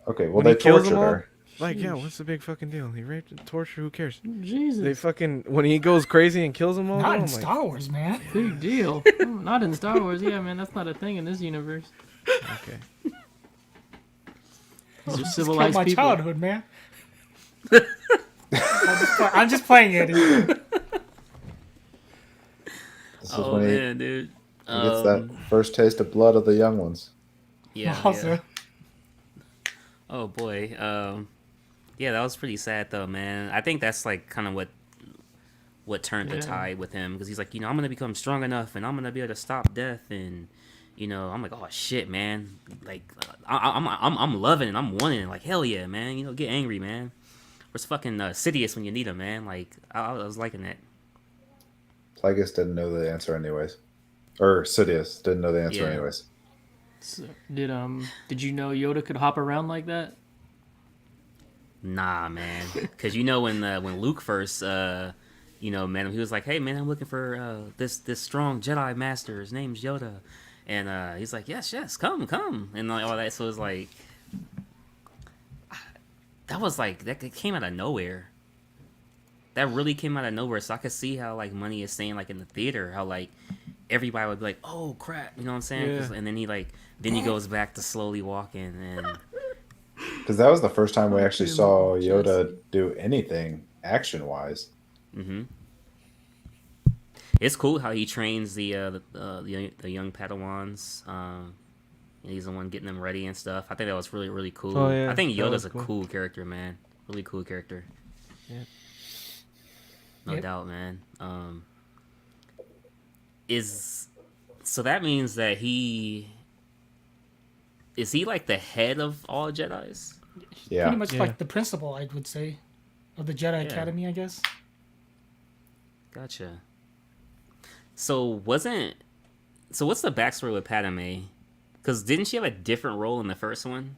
Okay, well When they he kills tortured them all? her. Like, yeah, what's the big fucking deal? He raped and tortured. Who cares? Jesus. They fucking when he goes crazy and kills them all. Not though, in I'm like, Star Wars, man. Big deal. Not in Star Wars. Yeah, man. That's not a thing in this universe. okay. These are Killed civilized my people. childhood, man. I'm just playing it. This is Oh when man, dude. he gets that first taste of blood of the young ones. Yeah. Also, yeah. Oh boy. Yeah, that was pretty sad though, man. I think that's like kind of what turned the Yeah. tide with him, because he's like, I'm gonna become strong enough, and I'm gonna be able to stop death, and I'm like, oh shit, man. Like, I'm loving it. I'm wanting it. Like, hell yeah, man. Get angry, man. Where's fucking Sidious when you need him, man? Like, I was liking that. Plagueis didn't know the answer anyways, or Sidious didn't know the answer Yeah. anyways. So, did you know Yoda could hop around like that? Nah, man. Because when Luke first, met him, he was like, hey, man, I'm looking for this strong Jedi master. His name's Yoda. And he's like, yes, come. And like, all that. So it was like, that came out of nowhere. That really came out of nowhere. So I could see how, like, Money is saying, like, in the theater, how, like, everybody would be like, oh, crap. You know what I'm saying? Yeah. And then he goes back to slowly walking. And Because that was the first time we actually saw Fucking Yoda Jesse. do anything action-wise. hmm It's cool how he trains the young Padawans. He's the one getting them ready and stuff. I think that was really, really cool. Oh, yeah, I think that was Yoda's a cool. cool character, man. Really cool character. Yep. No Yep. doubt, man. So that means that is he like the head of all Jedis? Yeah. pretty much Yeah. like the principal, I would say, of the Jedi Yeah. Academy, I guess. Gotcha. So what's the backstory with Padme? Because didn't she have a different role in the first one?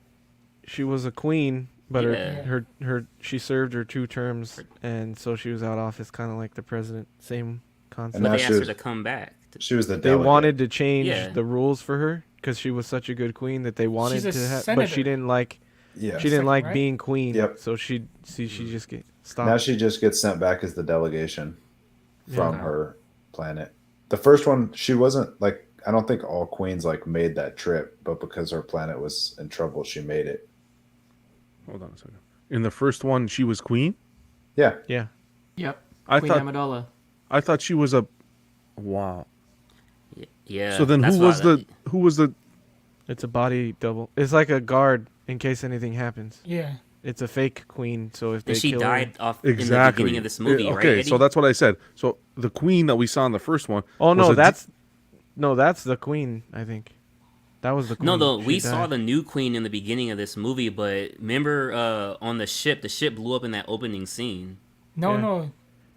She was a queen, but Yeah. her she served her 2 terms, and so she was out of office, kind of like the president. Same concept. And But now they she asked her was- to come back. She was the They delegate. wanted to change Yeah. the rules for her because she was such a good queen that they wanted She's a to have, but senator. she didn't like Yeah. she didn't Second, like right? being queen. Yep. So she just get stopped. Now she just gets sent back as the delegation from Yeah. her planet. The first one, she wasn't like. I don't think all queens like made that trip, but because her planet was in trouble, she made it. Hold on a second. In the first one, she was queen. Yeah. Yeah. Yep. I Queen thought Amidala. I thought she was a. Wow. Yeah. So then that's who was the? It's a body double. It's like a guard in case anything happens. Yeah. It's a fake queen, so if they she kill died her... off in the Exactly. beginning of this movie, right? Okay, Eddie? so that's what I said. So the queen that we saw in the first one. Oh was no, a that's the queen. I think that was the queen. No, She we saw died. the new queen in the beginning of this movie, but remember on the ship blew up in that opening scene. No, Yeah. no.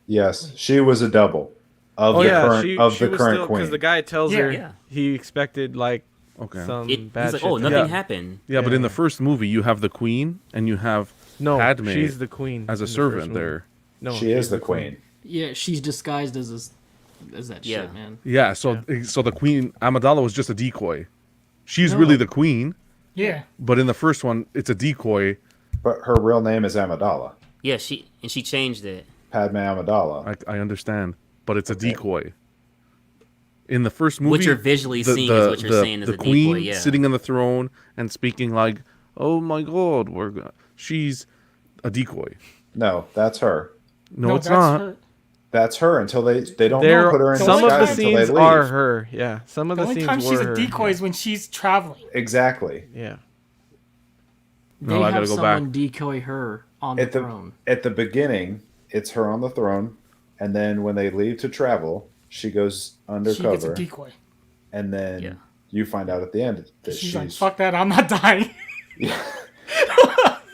Yes, she was a double of Oh the yeah, current she of the was current still, queen. because the guy tells Yeah. her Yeah. he expected like Okay. some He's bad like, shit. oh, to nothing happen. happened. Yeah, but in the Yeah. first movie, you have the queen and you have No, Padme she's the queen as a in the first servant movie. there. No, she she's is the queen. Yeah, she's disguised as that Yeah. shit, man. Yeah, so the queen Amidala was just a decoy. She's No. really the queen, Yeah. but in the first one, it's a decoy. But her real name is Amidala. Yeah, she changed it. Padme Amidala. I understand, but it's a decoy. In the first movie, What you're visually seeing is what you're saying is the a queen decoy, yeah. sitting on the throne and speaking like, "Oh my God, she's a decoy." No, that's her. No, it's that's not. her. That's her until they don't There, put her in some of the disguise until they scenes leave. are her. Yeah, some of The the only scenes time were she's her. a decoy is when she's traveling. Exactly. Yeah. No, They I have gotta go someone decoy her on the At the throne. at the beginning, it's her on the throne, and then when they leave to travel, she goes She gets a undercover, decoy. and then Yeah. you find out at the end that She's she's like, fuck that, I'm not dying.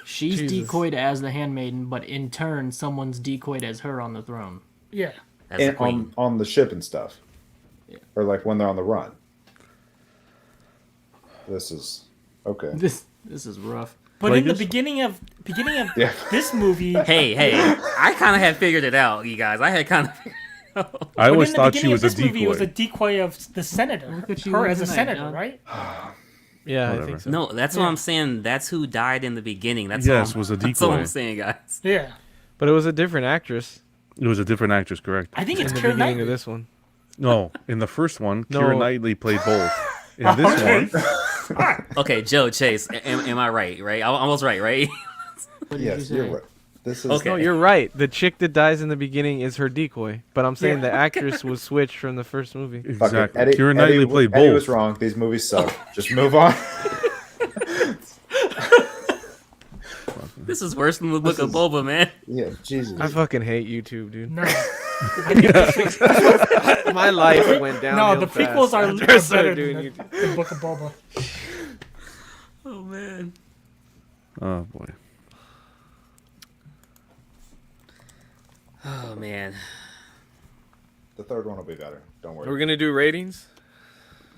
She's Jesus. decoyed as the handmaiden, but in turn, someone's decoyed as her on the throne. Yeah. As the and queen. on the ship and stuff, or like when they're on the run. This is okay. This is rough. But in the Plagueis? beginning of Yeah. this movie, Hey, I kind of had figured it out, you guys. I had kind of. I but always in the thought she beginning was of a this movie, it was a decoy. decoy of the senator. Look at you Her as a tonight, senator, John. right? Yeah, I Whatever. think so. No, that's what Yeah. I'm saying. That's who died in the beginning. That's Yes, all, was a That's all decoy. I'm saying, guys. Yeah. But it was a different actress It was a different actress, correct? I think in it's the Keira beginning Knightley. of this one. No, in the first one, No. Keira Knightley played both. In this one, Okay, Joe Chase, am I right? Right, I was right, right? What did you Yes, say? you're right. This is Okay. No, you're right. The chick that dies in the beginning is her decoy. But I'm saying the actress was switched from the first movie. Fuck it. exactly. Eddie, Keira Knightley played Eddie both. was wrong. These movies suck. Just move on. This is worse than the Book of Boba, man. Yeah, Jesus. I fucking hate YouTube, dude. No. I think the, My life went down. no, the prequels are better than the Book of Boba. Oh man. Oh boy. Oh man. The third one will be better. Don't worry. We're gonna do ratings.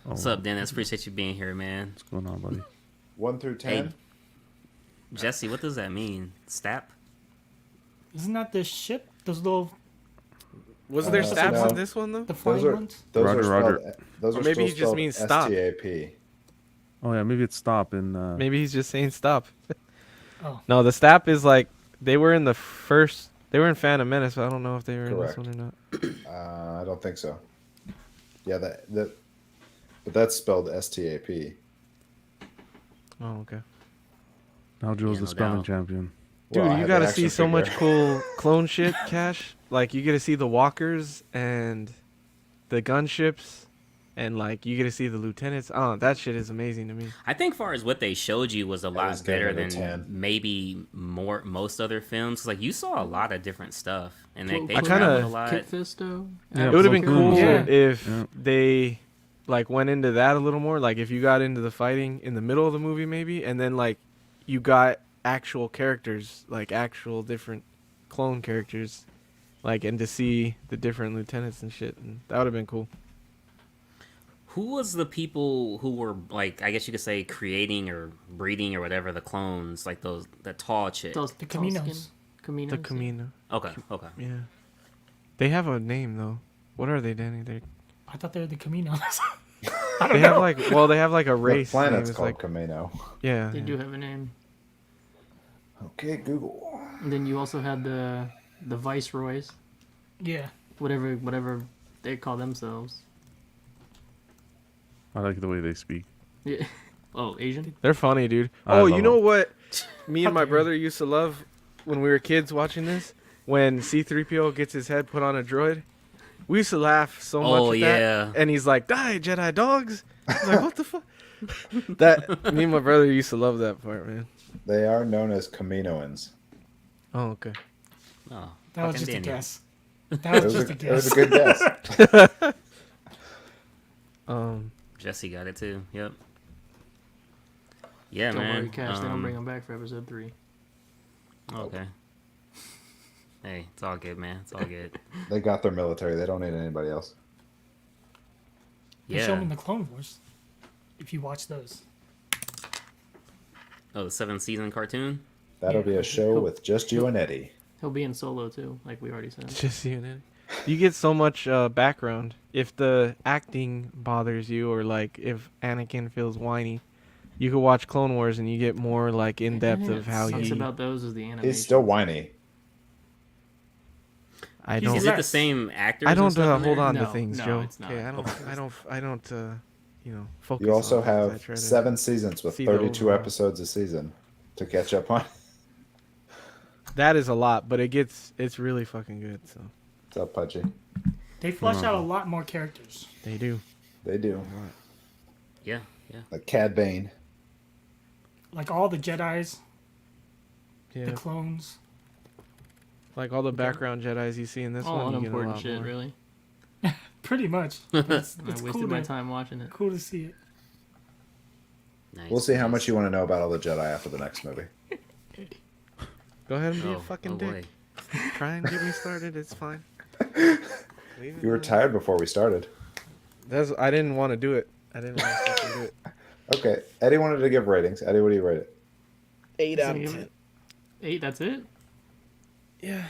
What's up, Dennis? Appreciate you being here, man. What's going on, buddy? 1 through 10. Hey. Jesse, what does that mean? Stap? Isn't that the ship? Those little, Was there Uh, stabs no. in this one though? the Those flying are ones? those Roger, are spelled, Roger. Those Or are maybe still he just spelled means stop. STAP. Oh yeah, maybe it's stop in. Maybe he's just saying stop. Oh. No, the stab is like they were in the first. They were in Phantom Menace, but I don't know if they were Correct. in this one or not. I don't think so. Yeah, but that's spelled STAP. Oh, okay. Now Joe's Yeah, the no spelling doubt. champion. Dude, Well, I you had gotta the see action so much figure. cool clone shit, Cash. Like you get to see the walkers and the gunships, and like you get to see the lieutenants. Oh, that shit is amazing to me. I think far as what they showed you was a was lot better giving it a than 10. maybe most other films. 'Cause, like you saw a lot of different stuff, and they I kinda- traveled a lot. Kit Fisto. Yeah, It would have been Plo cool Koon. Yeah. if Yeah. they like went into that a little more. Like if you got into the fighting in the middle of the movie, maybe, and then like you got actual characters, like actual different clone characters, like and to see the different lieutenants and shit, and that would have been cool. Who was the people who were like, I guess you could say, creating or breeding or whatever the clones, like that tall chick? Those The tall Caminos. skin Caminos. The Camino. Okay, okay. Yeah. They have a name though. What are they, Danny? I thought they were the Caminos. They have like they have like a The race. planet's name is called like Camino. yeah. They yeah. do have a name. Okay, Google. And then you also had the viceroys, Yeah. whatever they call themselves. I like the way they speak. Yeah. Oh, Asian. They're funny, dude. I Oh, love you know them. what? Me and my Okay. brother used to love when we were kids watching this. when C-3PO gets his head put on a droid. We used to laugh so much Oh, at yeah. that. And he's like, "Die, Jedi dogs!" He's like, "What the fuck?" That me and my brother used to love that part, man. They are known as Kaminoans. Oh, okay. Oh, That was fucking just a Daniel. guess. That was just a It was a guess. good guess. Jesse got it too. Yep. Yeah, Don't man. worry, Cash. They don't bring him back for episode 3. Okay. Hey, it's all good, man. It's all good. They got their military. They don't need anybody else. They show them in Yeah. the Clone Wars. If you watch those. Oh, the 7th-season cartoon. That'll Yeah. be a show with just you and Eddie. He'll be in Solo too, like we already said. Just you and you get so much background. If the acting bothers you, or like if Anakin feels whiny, you could watch Clone Wars and you get more like in depth of how sucks he. about those is the animation. He's still whiny. I He's don't. Is it the less. same actors? I and don't stuff in hold there? on to No, things, no, Joe. it's not. Okay, I don't. Focus. You also on it 'cause I have try to 7 seasons with see the 32 overall. episodes a season to catch up on. That is a lot, but it's really fucking good. So What's up, Pudgy? They flesh out a lot more characters. they do. They do. Yeah, yeah. Like Cad Bane. Like all the Jedis, Yeah, the clones. like all the background Jedi's you see in this All one. You get a unimportant lot shit, more. really. Pretty much. It's, I it's wasted cool, my to, time watching it. cool to see it. Nice, We'll see how nice. much you want to know about all the Jedi after the next movie. Go ahead and be Oh, a fucking oh dick. boy. Try and get me started. It's fine. Leave it You were alone. tired before we started. I didn't want to do it. I didn't want to fucking do it. Okay, Eddie wanted to give ratings. Eddie, what do you rate it? 8 out of 10. 8, that's it? Yeah.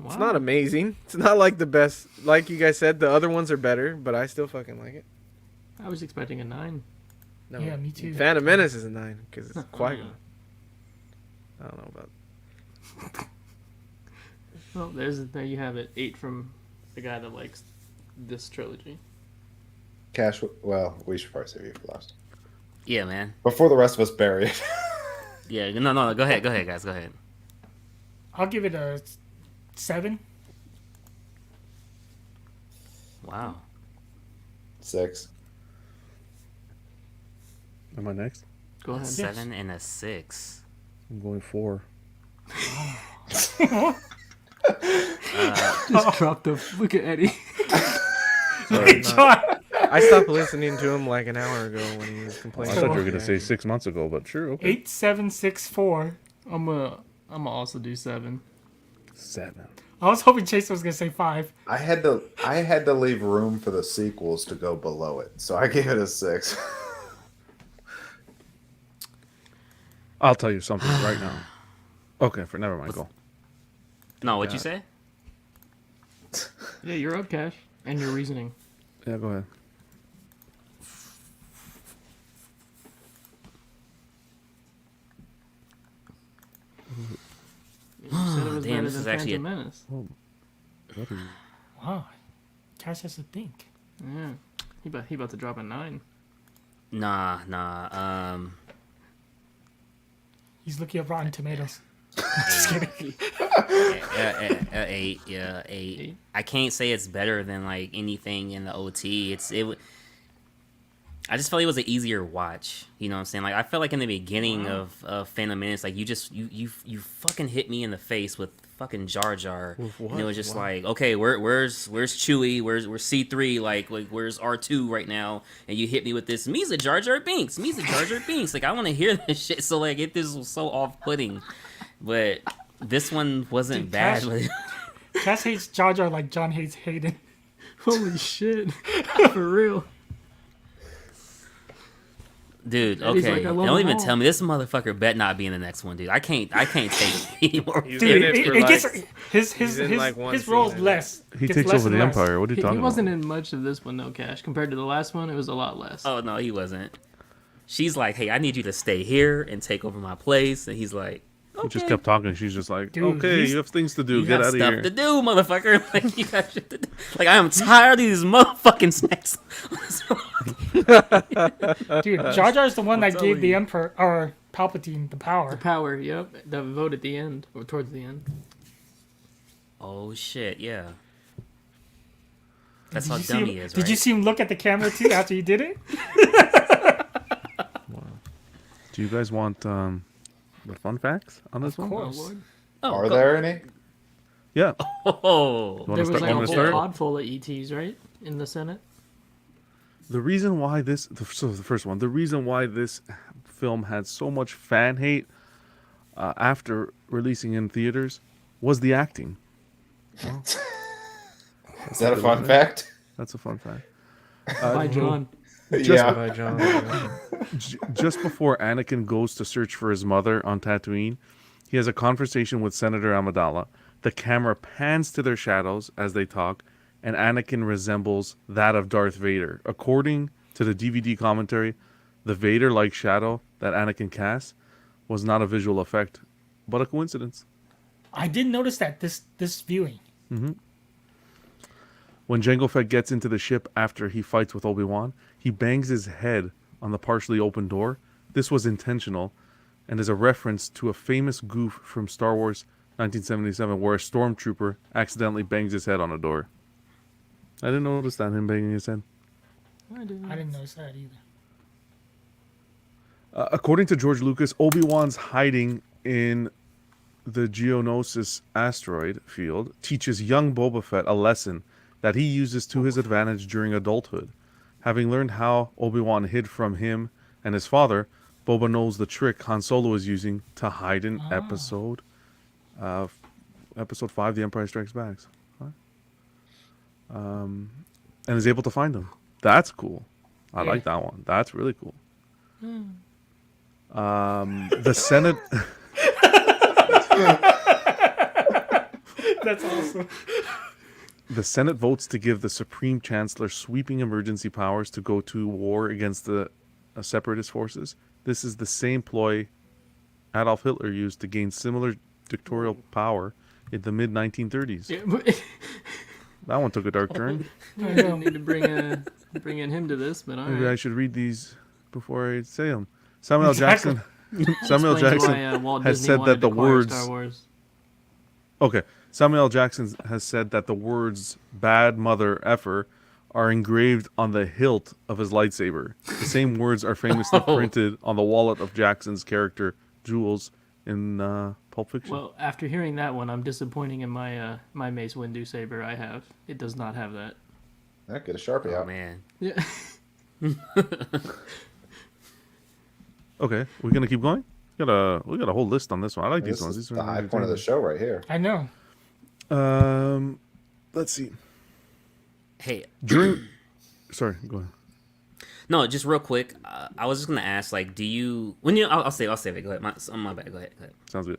Wow. It's not amazing. It's not like the best. Like you guys said, the other ones are better, but I still fucking like it. I was expecting a 9. No. Yeah, me too. Phantom Menace is a 9 because it's Qui-Gon. I don't know about. Well, there you have it. 8 from the guy that likes this trilogy. Cash, well, we should probably save you for last. Yeah, man. Before the rest of us bury it. Yeah, no. Go ahead, guys. Go ahead. I'll give it a 7. Wow. 6. Am I next? Go ahead. 7 and a 6. I'm going 4. Just drop the. Look at Eddie. John. I stopped listening to him like an hour ago when he was I complaining. thought you were about gonna say the 6 months ago, but sure, okay. 8764. I'm gonna also do 7. 7. I was hoping Chase was gonna say 5. I had to leave room for the sequels to go below it, so I gave it a 6. I'll tell you something right now. Okay, never mind. Go. No, what'd you say? Yeah, you're up, Cash. And your reasoning. Yeah, go ahead. You said it was Damn, better this than is actually Phantom Menace. What are you? Wow. Cash has to think. Yeah. He about to drop a 9. Nah. He's looking up Rotten Tomatoes. 8. Yeah, 8. I can't say it's better than like anything in the OT. I just felt it was an easier watch. You know what I'm saying? Like I felt like in the beginning of Phantom Menace, like you fucking hit me in the face with fucking Jar Jar, With what? and it was just Wow. like, okay, where's Chewie? Where's C3? Like where's R2 right now? And you hit me with this. Me's a Jar Jar Binks. Me's a Jar Jar Binks. Like I want to hear this shit. So like this was so off-putting, but this one wasn't Dude, bad. Cash- Cash hates Jar Jar like John hates Hayden. Holy shit. For real. Dude, Eddie's okay. like, I love Don't them even all. tell me this motherfucker bet not be in the next one, dude. I can't take anymore. He's Dude, in it for it like, gets his he's in like one his role is scene. less. He Gets takes less over and the less. Empire. What are you He talking wasn't about? in much of this one, though, Cash. Compared to the last one, it was a lot less. Oh no, he wasn't. She's like, hey, I need you to stay here and take over my place, and he's like, He just okay. kept talking. She's just like, Dude, okay, he's- you have things to do. You Get got out of stuff here. to do, motherfucker. Like you got shit to do. Like I am tired of these motherfucking snacks. Dude, Jar Jar is the one that telling gave the you. Emperor or Palpatine the The power. power, yep. The vote at the end, or towards the end. Oh shit, yeah. That's how you dumb see, he is, did right? you see him look at the camera too after you did it? Do you guys want the fun facts on this Of one? course. Lord. Oh, Are go- there any? Yeah. Oh, You There wanna was start- like a want me whole to start? pod full of ETs, right? In the Senate. The reason why this, so the first one, the reason why this film had so much fan hate after releasing in theaters was the acting. Is that a fun fact? That's a fun fact. By John. Yeah. By John. Yeah. Just before Anakin goes to search for his mother on Tatooine, he has a conversation with Senator Amidala. The camera pans to their shadows as they talk, and Anakin resembles that of Darth Vader. According to the DVD commentary, the Vader-like shadow that Anakin casts was not a visual effect, but a coincidence. I did notice that this viewing. When Jango Fett gets into the ship after he fights with Obi-Wan, he bangs his head on the partially open door. This was intentional and is a reference to a famous goof from Star Wars 1977 where a stormtrooper accidentally bangs his head on a door. I didn't notice that, him banging his head. I didn't. I didn't notice that either. According to George Lucas, Obi-Wan's hiding in the Geonosis asteroid field teaches young Boba Fett a lesson that he uses to his advantage during adulthood. Having learned how Obi-Wan hid from him and his father, Boba knows the trick Han Solo is using to hide in episode 5, The Empire Strikes Back. And is able to find him. That's cool. I like that one. That's really cool. The Senate... That's awesome. The Senate votes to give the Supreme Chancellor sweeping emergency powers to go to war against the separatist forces. This is the same ploy Adolf Hitler used to gain similar dictatorial power in the mid-1930s. Yeah, but That one took a dark turn. I didn't need to bring in him to this, but all Maybe I right. should read these before I say them. Samuel Exactly. Jackson. Samuel Explains Jackson why, Walt has Disney said wanted that the to acquire words. Star Wars. Okay. Samuel Jackson has said that the words "bad mother effer" are engraved on the hilt of his lightsaber. The same words are famously printed on the wallet of Jackson's character Jules in Pulp Fiction. Well, after hearing that one, I'm disappointing in my my Mace Windu saber I have. It does not have that. Yeah, get a Sharpie oh out. man. Yeah. Okay, we're gonna keep going. We got a whole list on this one. I like This these ones. is These the are high point of the show right here. I know. Let's see. Hey, During, sorry, go ahead. no, just real quick. I was just gonna ask, like, do you? When you, I'll save it. Go ahead. My bad. Go ahead. Sounds good.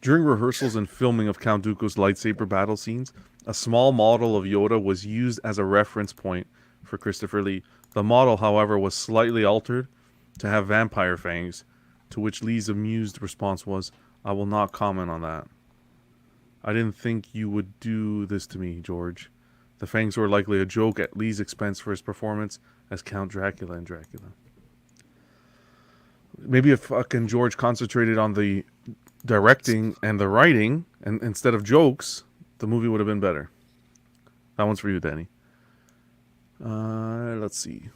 During rehearsals and filming of Count Dooku's lightsaber battle scenes, a small model of Yoda was used as a reference point for Christopher Lee. The model, however, was slightly altered to have vampire fangs, to which Lee's amused response was, "I will not comment on that. I didn't think you would do this to me, George." The fangs were likely a joke at Lee's expense for his performance as Count Dracula in Dracula. Maybe if fucking George concentrated on the directing and the writing, and instead of jokes, the movie would have been better. That one's for you, Danny. Let's see.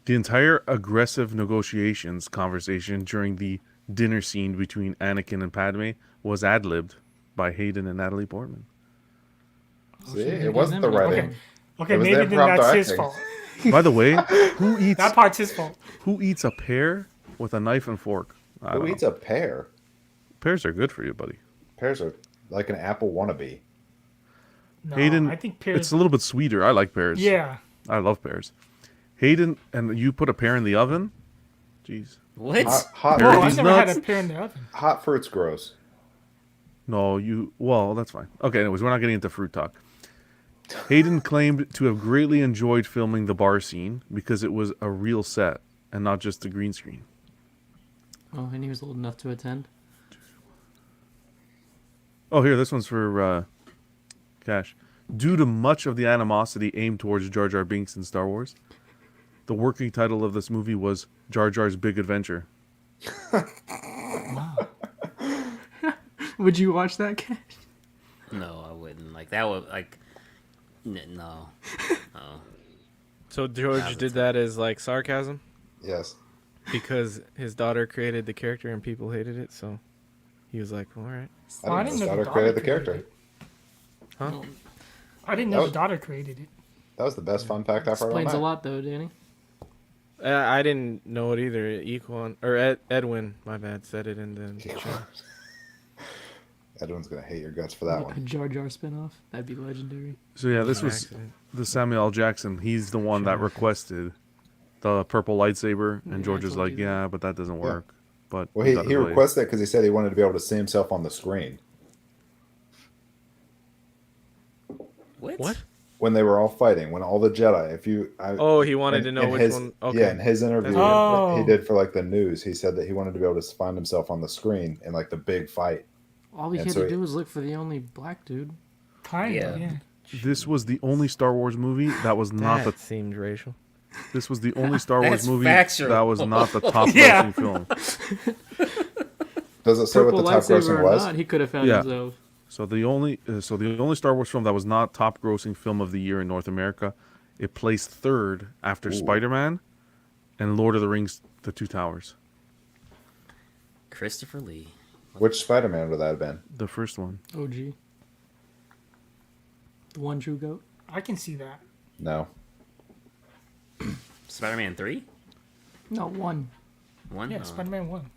The entire aggressive negotiations conversation during the dinner scene between Anakin and Padme was ad-libbed by Hayden and Natalie Portman. See, it wasn't the writing. Okay. Okay, It was maybe their then prompt that's his acting. fault. By the way, That part's his fault. who eats a pear with a knife and fork? I Who don't eats know. a pear? Pears are good for you, buddy. Pears are like an apple wannabe. No, Hayden, I think pears. it's a little bit sweeter. I like pears. Yeah. I love pears. Hayden, and you put a pear in the oven? Jeez. What? Hot, Pear Oh, these I've never had nuts? a pear in the oven. hot fruit's gross. No, well, that's fine. Okay, anyways, we're not getting into fruit talk. Hayden claimed to have greatly enjoyed filming the bar scene because it was a real set and not just a green screen. Oh, and he was old enough to attend. Oh, here, this one's for Cash. Due to much of the animosity aimed towards Jar Jar Binks in Star Wars, the working title of this movie was Jar Jar's Big Adventure. Would you watch that, Cash? No, I wouldn't. Like that would like. No. No. So George did that as like sarcasm Yes. because his daughter created the character and people hated it. So he was like, "All right." I didn't know his daughter created the character. it. Huh? I didn't know the daughter created it. That was the best fun fact I've heard all Explains a night. lot, though, Danny. I didn't know it either. Edwin, my bad, said it in the show. Edwin's gonna hate your guts for that A one. Jar Jar spinoff. That'd be legendary. So yeah, this An was accident. the Samuel L. Jackson. He's the one that Sure. requested the purple lightsaber, and Yeah, George I was told like, you that. "Yeah, but that doesn't work." But Well, got he his way. requested it because he said he wanted to be able to see himself on the screen What? when they were all fighting. When all the Jedi, Oh, he wanted to know which his, one. Okay. Yeah, in his interview Oh. he did for like the news, he said that he wanted to be able to find himself on the screen in like the big fight. All we And had so to he- do was look for the only black dude. Kind Yeah. of, yeah. This was the only Star Wars movie that was not That the. seemed racial. This was the only Star Wars That's movie factual. that was not the top Yeah. grossing film. Does it say what Purple the top lightsaber grossing or was? not, he could have found Yeah. himself. So the only Star Wars film that was not top grossing film of the year in North America, it placed third after Ooh. Spider-Man and Lord of the Rings: The Two Towers. Christopher Lee. Which Spider-Man would that have been? The first one. OG. The one true goat. I can see that. No. Spider-Man 3? No, one. One? Yeah, Oh. Spider-Man 1.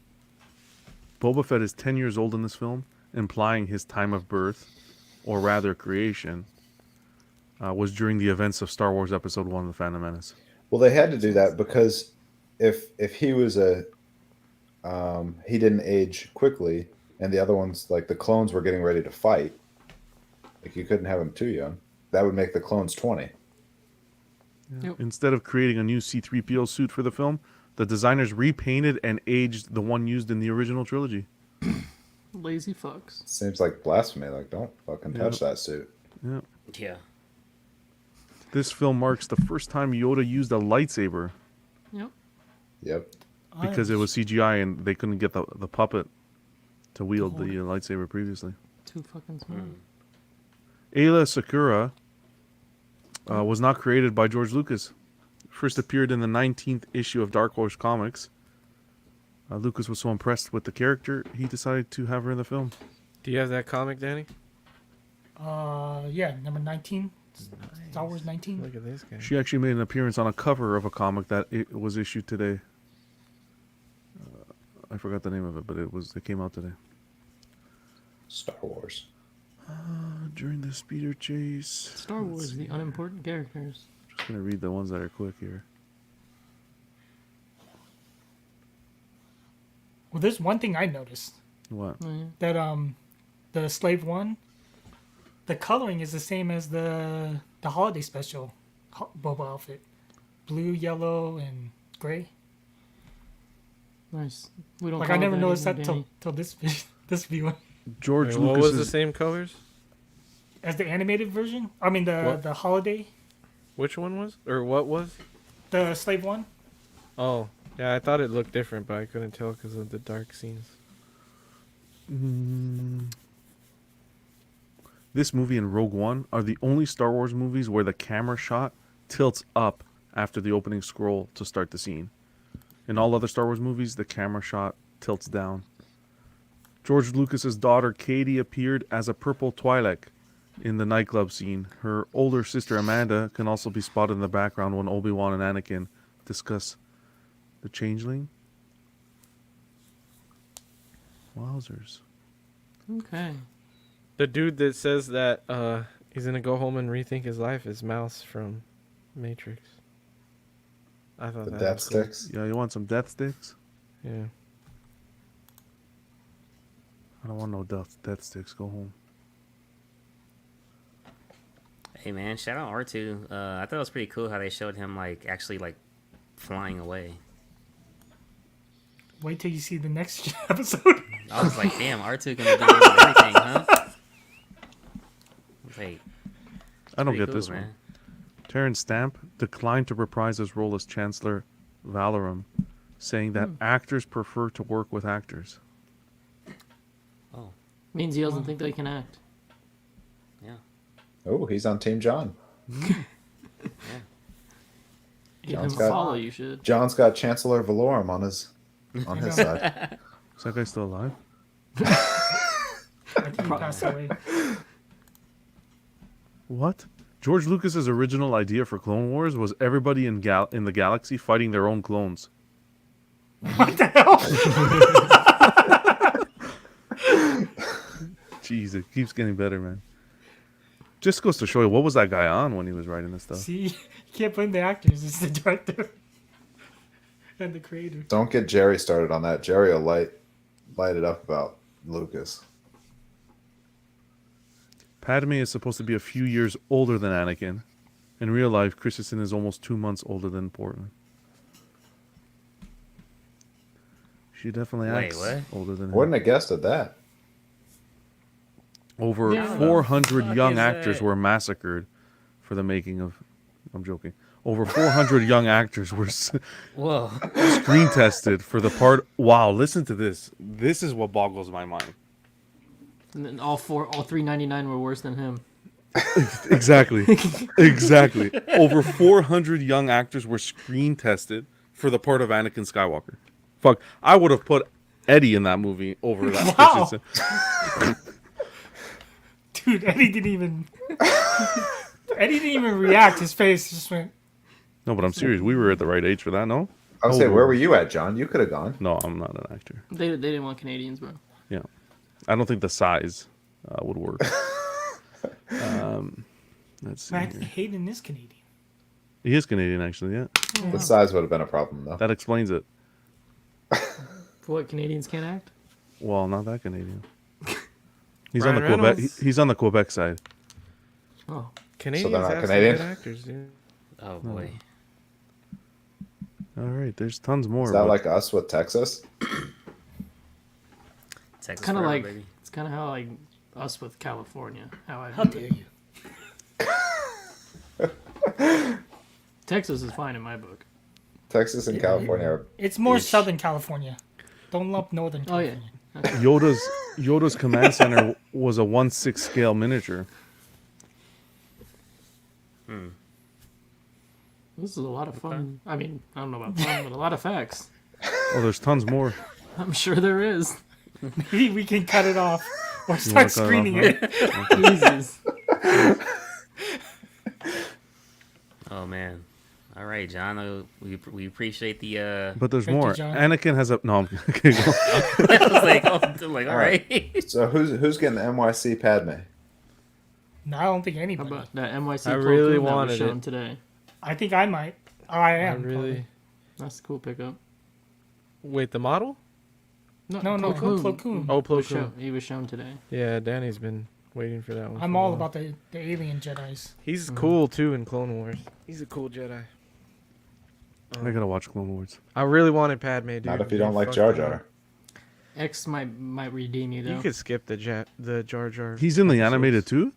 Boba Fett is 10 years old in this film, implying his time of birth, or rather creation, was during the events of Star Wars Episode 1, The Phantom Menace. Well, they had to do that because if he was he didn't age quickly, and the other ones, like the clones, were getting ready to fight. Like you couldn't have him too young. That would make the clones 20. Yep. Instead of creating a new C-3PO suit for the film, the designers repainted and aged the one used in the original trilogy. Lazy fucks. Seems like blasphemy. Like, don't fucking touch that suit. Yeah. Yeah. This film marks the first time Yoda used a lightsaber Yep. Yep. because it was CGI and they couldn't get the puppet to wield the lightsaber previously. Too fucking smart. Ayla Sakura was not created by George Lucas. First appeared in the 19th issue of Dark Horse Comics. Lucas was so impressed with the character, he decided to have her in the film. Do you have that comic, Danny? Yeah, number 19. Star Wars 19. Look at this guy. She actually made an appearance on a cover of a comic that it was issued today. I forgot the name of it, but it came out today. Star Wars. During the speeder chase. Star Wars, the unimportant characters. Just gonna read the ones that are quick here. Well, there's one thing I noticed. What? Oh, yeah. That the Slave 1, the coloring is the same as the holiday special Boba outfit. Blue, yellow, and gray. Nice. We don't Like call I it never noticed that anymore, till this this viewing. George Wait, what was the Lucas's same colors? As the animated version? I mean What? the holiday, Which one was? Or what was? the Slave 1. Oh, yeah, I thought it looked different, but I couldn't tell because of the dark scenes. This movie and Rogue One are the only Star Wars movies where the camera shot tilts up after the opening scroll to start the scene. In all other Star Wars movies, the camera shot tilts down. George Lucas's daughter Katie appeared as a purple Twi'lek in the nightclub scene. Her older sister Amanda can also be spotted in the background when Obi-Wan and Anakin discuss the changeling. Wowzers. Okay. The dude that says that he's gonna go home and rethink his life is Mouse from Matrix. I thought The that death was cool. sticks. Yeah, you want some death sticks? Yeah. I don't want no death sticks. Go home. Hey man, shout out R2. I thought it was pretty cool how they showed him like actually like flying away. Wait till you see the next episode. I was like, damn, R2 gonna do everything, huh? I was like, I don't pretty get cool, this man. one. Terrence Stamp declined to reprise his role as Chancellor Valorum, saying that actors prefer to work with actors. Oh, Means he doesn't think they can act. Yeah. Oh, he's on Team John. Give John's him a got- follow, you should. John's got Chancellor Valorum on his side. Is that guy still alive? I think he passed away. What? George Lucas's original idea for Clone Wars was everybody in the galaxy fighting their own clones. What the hell? Jeez, it keeps getting better, man. Just goes to show you, what was that guy on when he was writing this stuff? See, you can't blame the actors. It's the director and the creator. Don't get Jerry started on that. Jerry will light it up about Lucas. Padme is supposed to be a few years older than Anakin. In real life, Christensen is almost 2 months older than Portman. She definitely Wait, acts what? older than him. Wouldn't have guessed at that. Over Yeah. 400 Fuck young is actors that? were massacred for the making of... I'm joking. Over 400 young actors were Whoa. screen tested for the part... Wow, listen to this. This is what boggles my mind. And then all 399 were worse than him. Exactly. Exactly. Over 400 young actors were screen tested for the part of Anakin Skywalker. Fuck, I would have put Eddie in that movie over that. Wow. Christensen. Dude, Eddie didn't even react. His face just went. No, but I'm serious. We were at the right age for that, no? I would say, where were you at, John? You could have gone. No, I'm not an actor. They didn't want Canadians, bro. Yeah. I don't think the size would work. Let's see Man, here. Hayden is Canadian. He is Canadian, actually, yeah. The size would have been a problem, though. That explains it. For what, Canadians can't act? Well, not that Canadian. He's Ryan on the Quebec. Reynolds. He's on the Quebec side. Oh, Canadians not have Canadian? some good actors, dude. Oh boy. All right, there's tons more. Is that but- like us with Texas? Texas kind of forever, like baby. it's kind of how like us with California. How dare you? Texas is fine in my book. Texas and California are... It's more Ish. Southern California. Don't lump Northern Oh yeah, California. Yoda's command center was a 1/6 scale miniature. this is a lot of fun. I mean, I don't know about fun, but a lot of facts. Oh, there's tons more. I'm sure there is. Maybe we can cut it off or wanna start cut it screening off, it. Jesus. Oh man. All right, John. We appreciate the. But there's Thank you, more. John. Anakin has a no. I'm okay, go. I was like, all right. So who's getting NYC Padme? No, I don't think How anybody. about that NYC I Clo really Koon that was wanted shown it. today? I think I might. Oh, I I am. really. That's a cool pickup. Wait, the model? No, Plo Plo Koon. Oh, was Plo show- Koon. he was shown today. Yeah, Danny's been waiting for that one. I'm for a all while. about the alien Jedis. He's cool too in Clone Wars. He's a cool Jedi. I gotta watch Clone Wars. I really wanted Padme, dude. Not if you They don't like fucked Jar it Jar. up. X might redeem you though. You could skip the Jar Jar. He's in the episodes. animated too.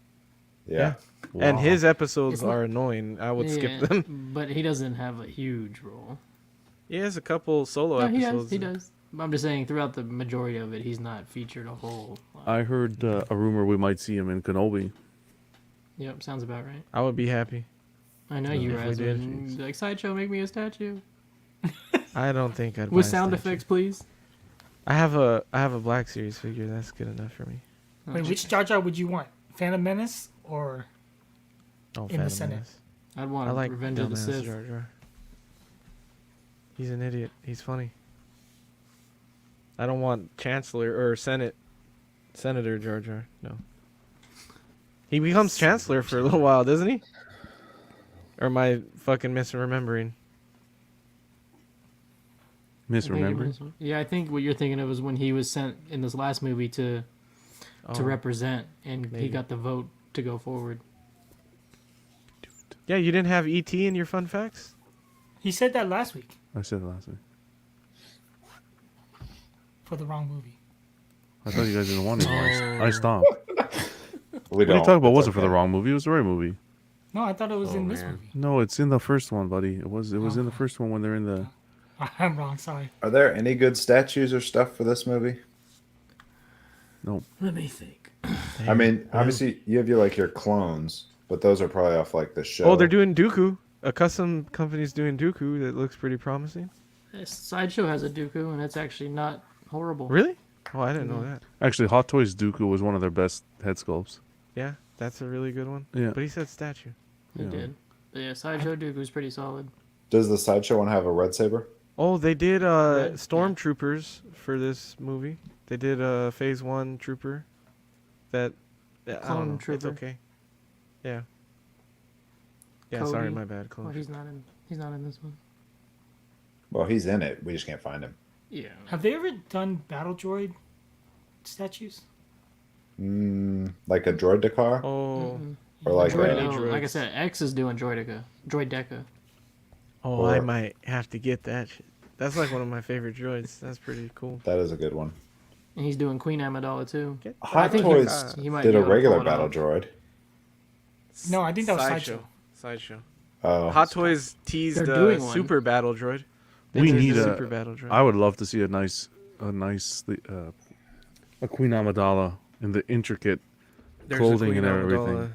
Yeah. And Wow. his episodes It's not- are annoying. I would Yeah, skip them. but he doesn't have a huge role. He has a couple solo No, he episodes. does. He does. I'm just saying, throughout the majority of it, he's not featured a whole lot. I heard a rumor we might see him in Kenobi. Yep, sounds about right. I would be happy. I know you if we guys did. would. Like, Sideshow, make me a statue. I don't think I'd With buy a sound statue. effects, please. I have a Black Series figure. That's good enough for me. Wait, which Jar Jar would you want? Phantom Menace or Oh, In the Phantom Senate. Menace. I'd want I like Revenge of the dumbass Sith. Jar Jar. He's an idiot. He's funny. I don't want Chancellor or Senator Jar Jar. No. He becomes Chancellor for a little while, doesn't he? Or am I fucking misremembering? I think it Misremembering. was- Yeah, I think what you're thinking of is when he was sent in this last movie to Oh. represent, and he maybe. got the vote to go forward. Yeah, you didn't have ET in your fun facts? he said that last week I said it last week. for the wrong movie. I thought you guys didn't want it. Oh. I stopped. We What are don't. you talking about? It's Was it for the okay. wrong movie? It was the right movie. No, I thought it was Oh, in this man. movie. No, it's in the first one, buddy. It was in the first one when they're in the. I'm wrong. Sorry. Are there any good statues or stuff for this movie? Let me think. I mean, obviously you have your clones, but those are probably off like the show. Oh, they're doing Dooku. A custom company's doing Dooku that looks pretty promising. Sideshow has a Dooku, and it's actually not horrible. Really? Oh, I didn't know that. Actually, Hot Toys Dooku was one of their best head sculpts. Yeah, that's a really good one. Yeah. But he said statue. He Yeah. did. But yeah, Sideshow Dooku's pretty solid. Does the sideshow one have a red saber? Oh, they did Red? stormtroopers for this movie. They did a Phase 1 trooper. That I don't Clone know. It's trooper. okay. Yeah. Yeah, Cody. sorry, my bad. Well, Clone. he's not in this one. Well, he's in it. We just can't find him. Yeah. Have they ever done battle droid statues? Like a droid Dakar? Oh. Or like Droid, a, no, like I droids. said, X is doing Droideka. Oh, I Or- might have to get that shit. That's like one of my favorite droids. That's pretty cool. that is a good one. And he's doing Queen Amidala too. Get Hot think Toys he might did be a able to regular pull it battle off. droid. No, I think that was Sideshow. Sideshow. Oh, Hot Toys teased They're a doing one. super battle droid. They We teased need a- super battle droid. I would love to see a nice a Queen Amidala in the intricate There's a clothing Queen and Amidala everything.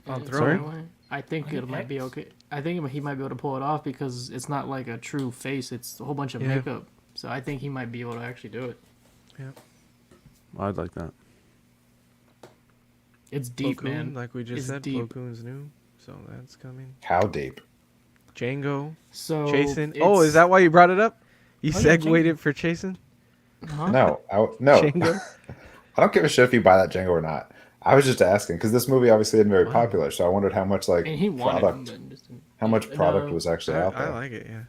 on It's throne. on the way. I think On it might be X? okay. I think he might be able to pull it off because it's not like a true face. It's a whole bunch of Yeah. makeup. So I think he might be able to actually do it. I'd like that. It's deep, Plo man. Koon, like we just It's said, deep. Plo Koon's new, so that's coming. how deep? Django, So Chasen. it's- Oh, is that why you brought it up? You Oh, yeah, segued Django. it for Chasen? Huh? No, no. Django? I don't give a shit if you buy that Django or not. I was just asking because this movie obviously isn't very popular, so I wondered how much And he wanted product, him, but just didn't- how much No, product was actually out I there. like it, yeah.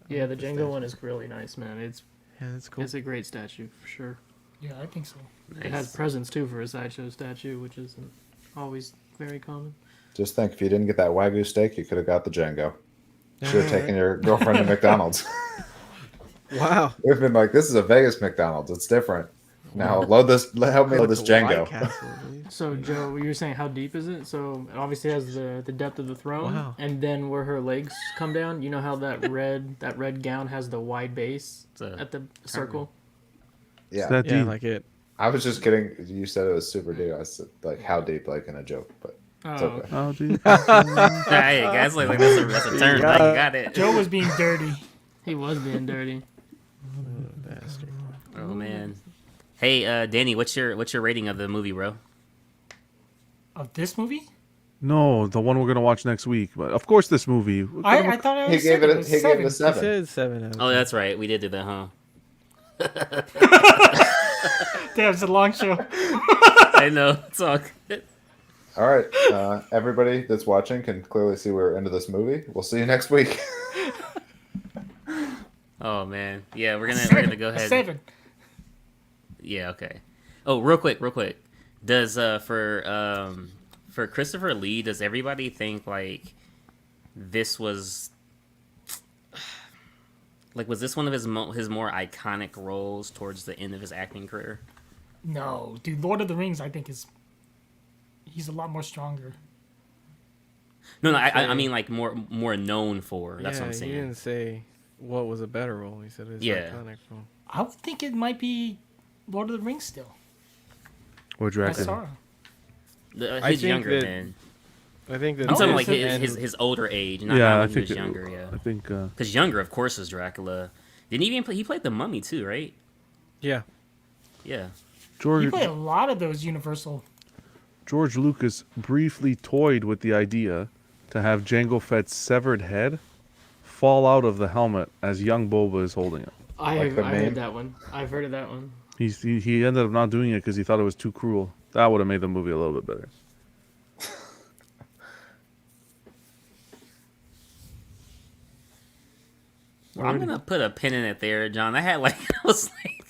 Yeah, the Django one is really nice, man. It's Yeah, that's cool. it's a great statue for sure. Yeah, I think so. It has presence too for a sideshow statue, which isn't always very common. Just think, if you didn't get that Wagyu steak, you could have got the Django. Should have taken your girlfriend to McDonald's. Wow. We've been like, this is a Vegas McDonald's. It's different. Now help me load this Like a White Django. Castle, dude. So Joe, you were saying how deep is it? So it obviously has the depth of the throne, Wow. and then where her legs come down. You know how that red gown has the wide base It's a at the circle. Yeah, That Yeah, deep. like it. I was just kidding. You said it was super deep. I said like how deep, like in a joke, but it's Oh, okay. Oh, dude. Hey guys, like that's a turn. Like, you got it. Joe was being dirty. he was being dirty. Bastard. Oh man. Hey, Danny, what's your rating of the movie, bro? Of this movie? No, the one we're gonna watch next week. But of course, this movie. I thought I He already gave said it. was He gave it a seven. He 7. said 7 out of Oh, 10. that's right. We did do that, huh? Damn, it's a long show. I know. It's all good. All right, everybody that's watching can clearly see we're into this movie. We'll see you next week. Oh man. Yeah, we're gonna go ahead. 7. Yeah, okay. Oh, real quick. Does for Christopher Lee, does everybody think like this was like was this one of his more iconic roles towards the end of his acting career? No, dude, Lord of the Rings, I think he's a lot more stronger. No, I mean like more known for. That's Yeah, what I'm he saying. didn't say what was a better role. He said his Yeah. iconic role. I would think it might be Lord of the Rings still. What'd you I reckon? saw. I His think younger that- man. I think that I'm talking this like and- his older age, not Yeah, I when he think was younger. Yeah, I think. because younger, of course, is Dracula. Didn't he even play? He played the Mummy too, right? yeah. Yeah. George You play a lot of those Universal. George Lucas briefly toyed with the idea to have Jango Fett's severed head fall out of the helmet as young Boba is holding it. I Like the meme? heard that one. I've heard of that one. He ended up not doing it because he thought it was too cruel. That would have made the movie a little bit better. Well, I'm gonna put a pin in it there, John. I had like I was like,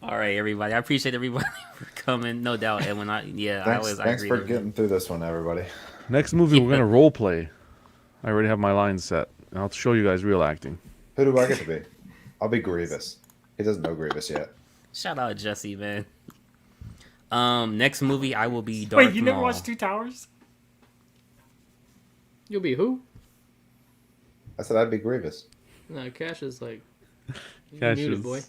all right, everybody. I appreciate everybody for coming. No doubt, and when I Thanks I agree for with getting through this one, everybody. Next movie, we're Yeah. gonna role play. I already have my lines set. And I'll show you guys real acting. Who do I get to be? I'll be Grievous. He doesn't know Grievous yet. Shout out Jesse, man. Next movie I will be Darth Wait, you never Maul. watched Two Towers? You'll be who? I said I'd be Grievous. No, Cash is like Cash muted, is- boy.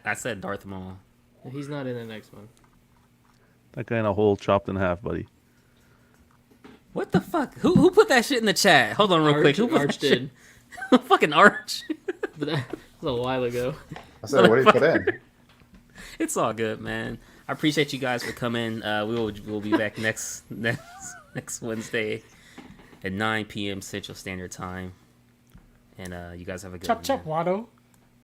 I said Darth Maul. He's not in the next one. That guy in a hole chopped in half, buddy. What the fuck? Who put that shit in the chat? Hold on real quick. Who put Arch that shit? did, Fucking Arch. but that was a while ago. I said, what do you put in? It's all good, man. I appreciate you guys for coming. We'll be back next Wednesday at 9 p.m. Central Standard Time. And you guys have a good Chop one. chop, man. Watto.